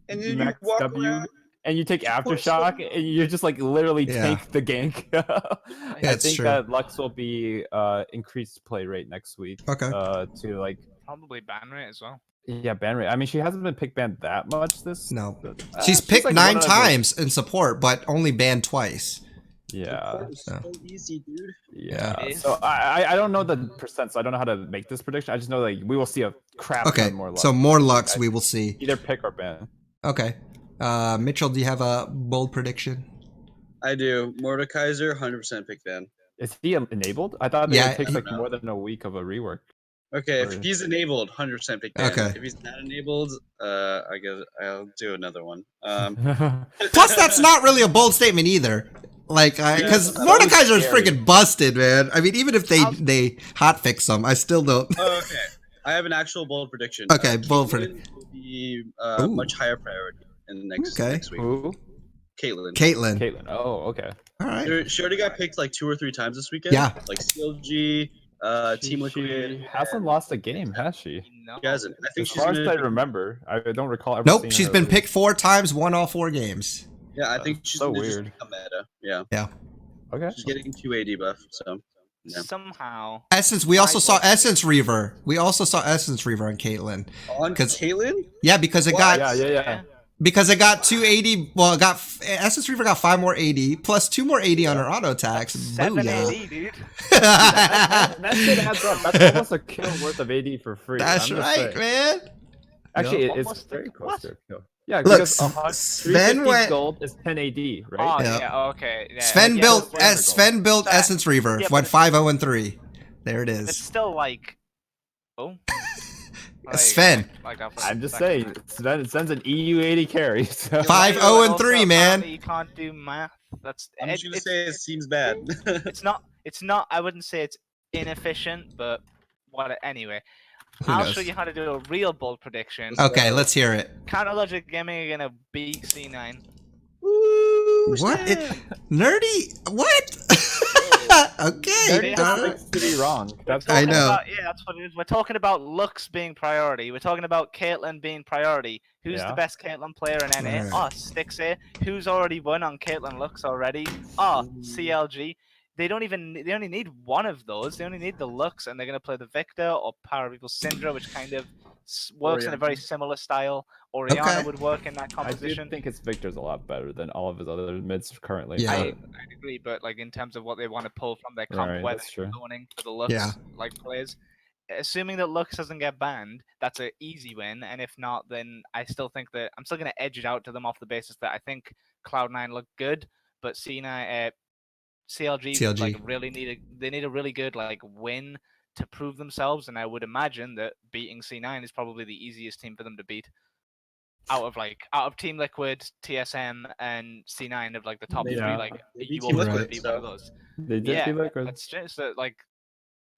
and then
you
you
max
walk
W.
around.
And you take aftershock, and you just like literally take the gank. I think
true.
that Lux will be increased play rate next week.
Okay.
To like
Probably ban rate as well.
yeah, ban rate. I mean, she hasn't been pick banned that much this.
No, she's picked
like
9 times in support, but only banned twice.
Yeah.
So easy, dude.
Yeah. So I don't know the percent, so I don't know how to make this prediction. I just know like we will see a crap ton more Lux.
So more Lux we will see.
Either pick or ban.
Okay. Mitchell, do you have a bold prediction?
I do. Mordekaiser, 100% pick ban.
Is he enabled? I thought it takes like more than a week of a rework.
Okay, if he's enabled, 100% pick ban.
Okay.
If he's not enabled, I guess I'll do another one.
Plus, that's not really a bold statement either. Like, because Mordekaiser is freaking busted, man. I mean, even if they hotfix him, I still don't.
Oh, okay. I have an actual bold prediction.
Okay, bold prediction.
Will be much higher priority in next week.
Who?
Caitlyn.
Oh, okay.
All right.
She already got picked like 2 or 3 times this weekend.
Yeah.
Like CLG, Team Liquid.
She hasn't lost a game, has she?
No.
She hasn't. I think
As far as I remember, I don't recall ever
Nope,
seeing
she's
her
been
lose.
picked 4 times, won all 4 games.
Yeah, I think she's
so
gonna
weird.
just become meta. Yeah.
Yeah.
Okay.
She's getting 2 AD buff, so. Yeah.
Somehow.
Essence, we also saw Essence Reaver. We also saw Essence Reaver on Caitlyn.
On Caitlyn?
Yeah, because it got
Yeah.
because it got 280. Well, it got Essence Reaver got 5 more AD plus 2 more AD on her auto attacks.
7 AD, dude.
That shit adds up. That's almost a kill worth of AD for free.
That's right, man.
Actually,
Yep.
it's very close to a kill. Yeah,
Look,
because
Sven went
gold is 10 AD, right?
Oh,
Yeah.
yeah, okay. Yeah,
Sven
yeah,
built
yeah,
Sven built
But-
Essence Reaver.
yeah,
Went
but-
5-0-3. There it
It's
is.
still like. Oh.
Sven.
I'm just saying, Sven's an EU 80 carry. So.
5-0-3, man.
You can't do math. That's.
I'm just gonna say it seems bad.
It's not. It's not. I wouldn't say it's inefficient, but what? Anyway,
Who
I'll
knows?
show you how to do a real bold prediction.
Okay, let's hear it.
Counter Logic Gaming are gonna beat C9.
What? Nerdy? What? Okay.
They
done.
have-
to be wrong. That's
I know.
Yeah, that's what it is. We're talking about Lux being priority. We're talking about Caitlyn being priority. Who's
Yeah.
the best Caitlyn player in NA?
Alright.
Us, Stixie. Who's already won on Caitlyn Lux already? CLG. They only need one of those. They only need the Lux, and they're gonna play the Victor or Power People Syndra, which kind of works in a very similar style. Oriana
Okay.
would work in that
I do
composition.
think his Victor's a lot better than all of his other mids currently.
Yeah.
I agree, but like in terms of what they want to pull from their comp,
Right,
whether
that's true.
they're zoning for the Lux
Yeah.
like players, assuming that Lux doesn't get banned, that's an easy win. And if not, then I still think that I'm still gonna edge it out to them off the basis that I think Cloud9 look good, but CLG like really need a really good like win to prove themselves, and I would imagine that beating C9 is probably the easiest team for them to beat. Out of Team Liquid, TSM, and C9 of like the top
Yeah.
three, like
They
you
beat Team
always
Liquid,
beat one of those.
They did
Yeah,
be Liquid.
that's just like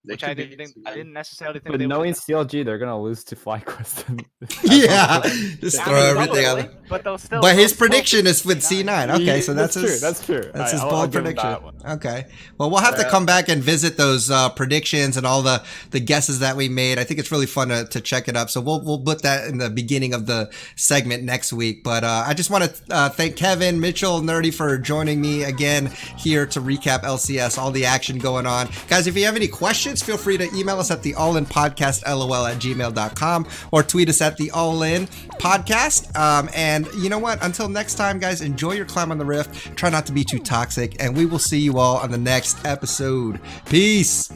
They
which
could
I
beat
didn't
C9.
I didn't necessarily think
But
they
knowing
would.
CLG, they're gonna lose to FlyQuest.
Yeah. Just
I
throw
mean,
everything out.
probably, but they'll still.
But his
they'll still
prediction
beat
is with C9. Okay, so that's
true.
his.
That's true.
That's his
I'll
bold
give him
prediction.
that one.
Okay. Well, we'll have to come back and visit those predictions and all the guesses that we made. I think it's really fun to check it up. So we'll put that in the beginning of the segment next week. But I just want to thank Kevin, Mitchell, Nerdy for joining me again here to recap LCS, all the action going on. Guys, if you have any questions, feel free to email us at the allinpodcastlol@gmail.com or tweet us at the Allin Podcast. And you know what? Until next time, guys, enjoy your climb on the rift. Try not to be too toxic, and we will see you all on the next episode. Peace.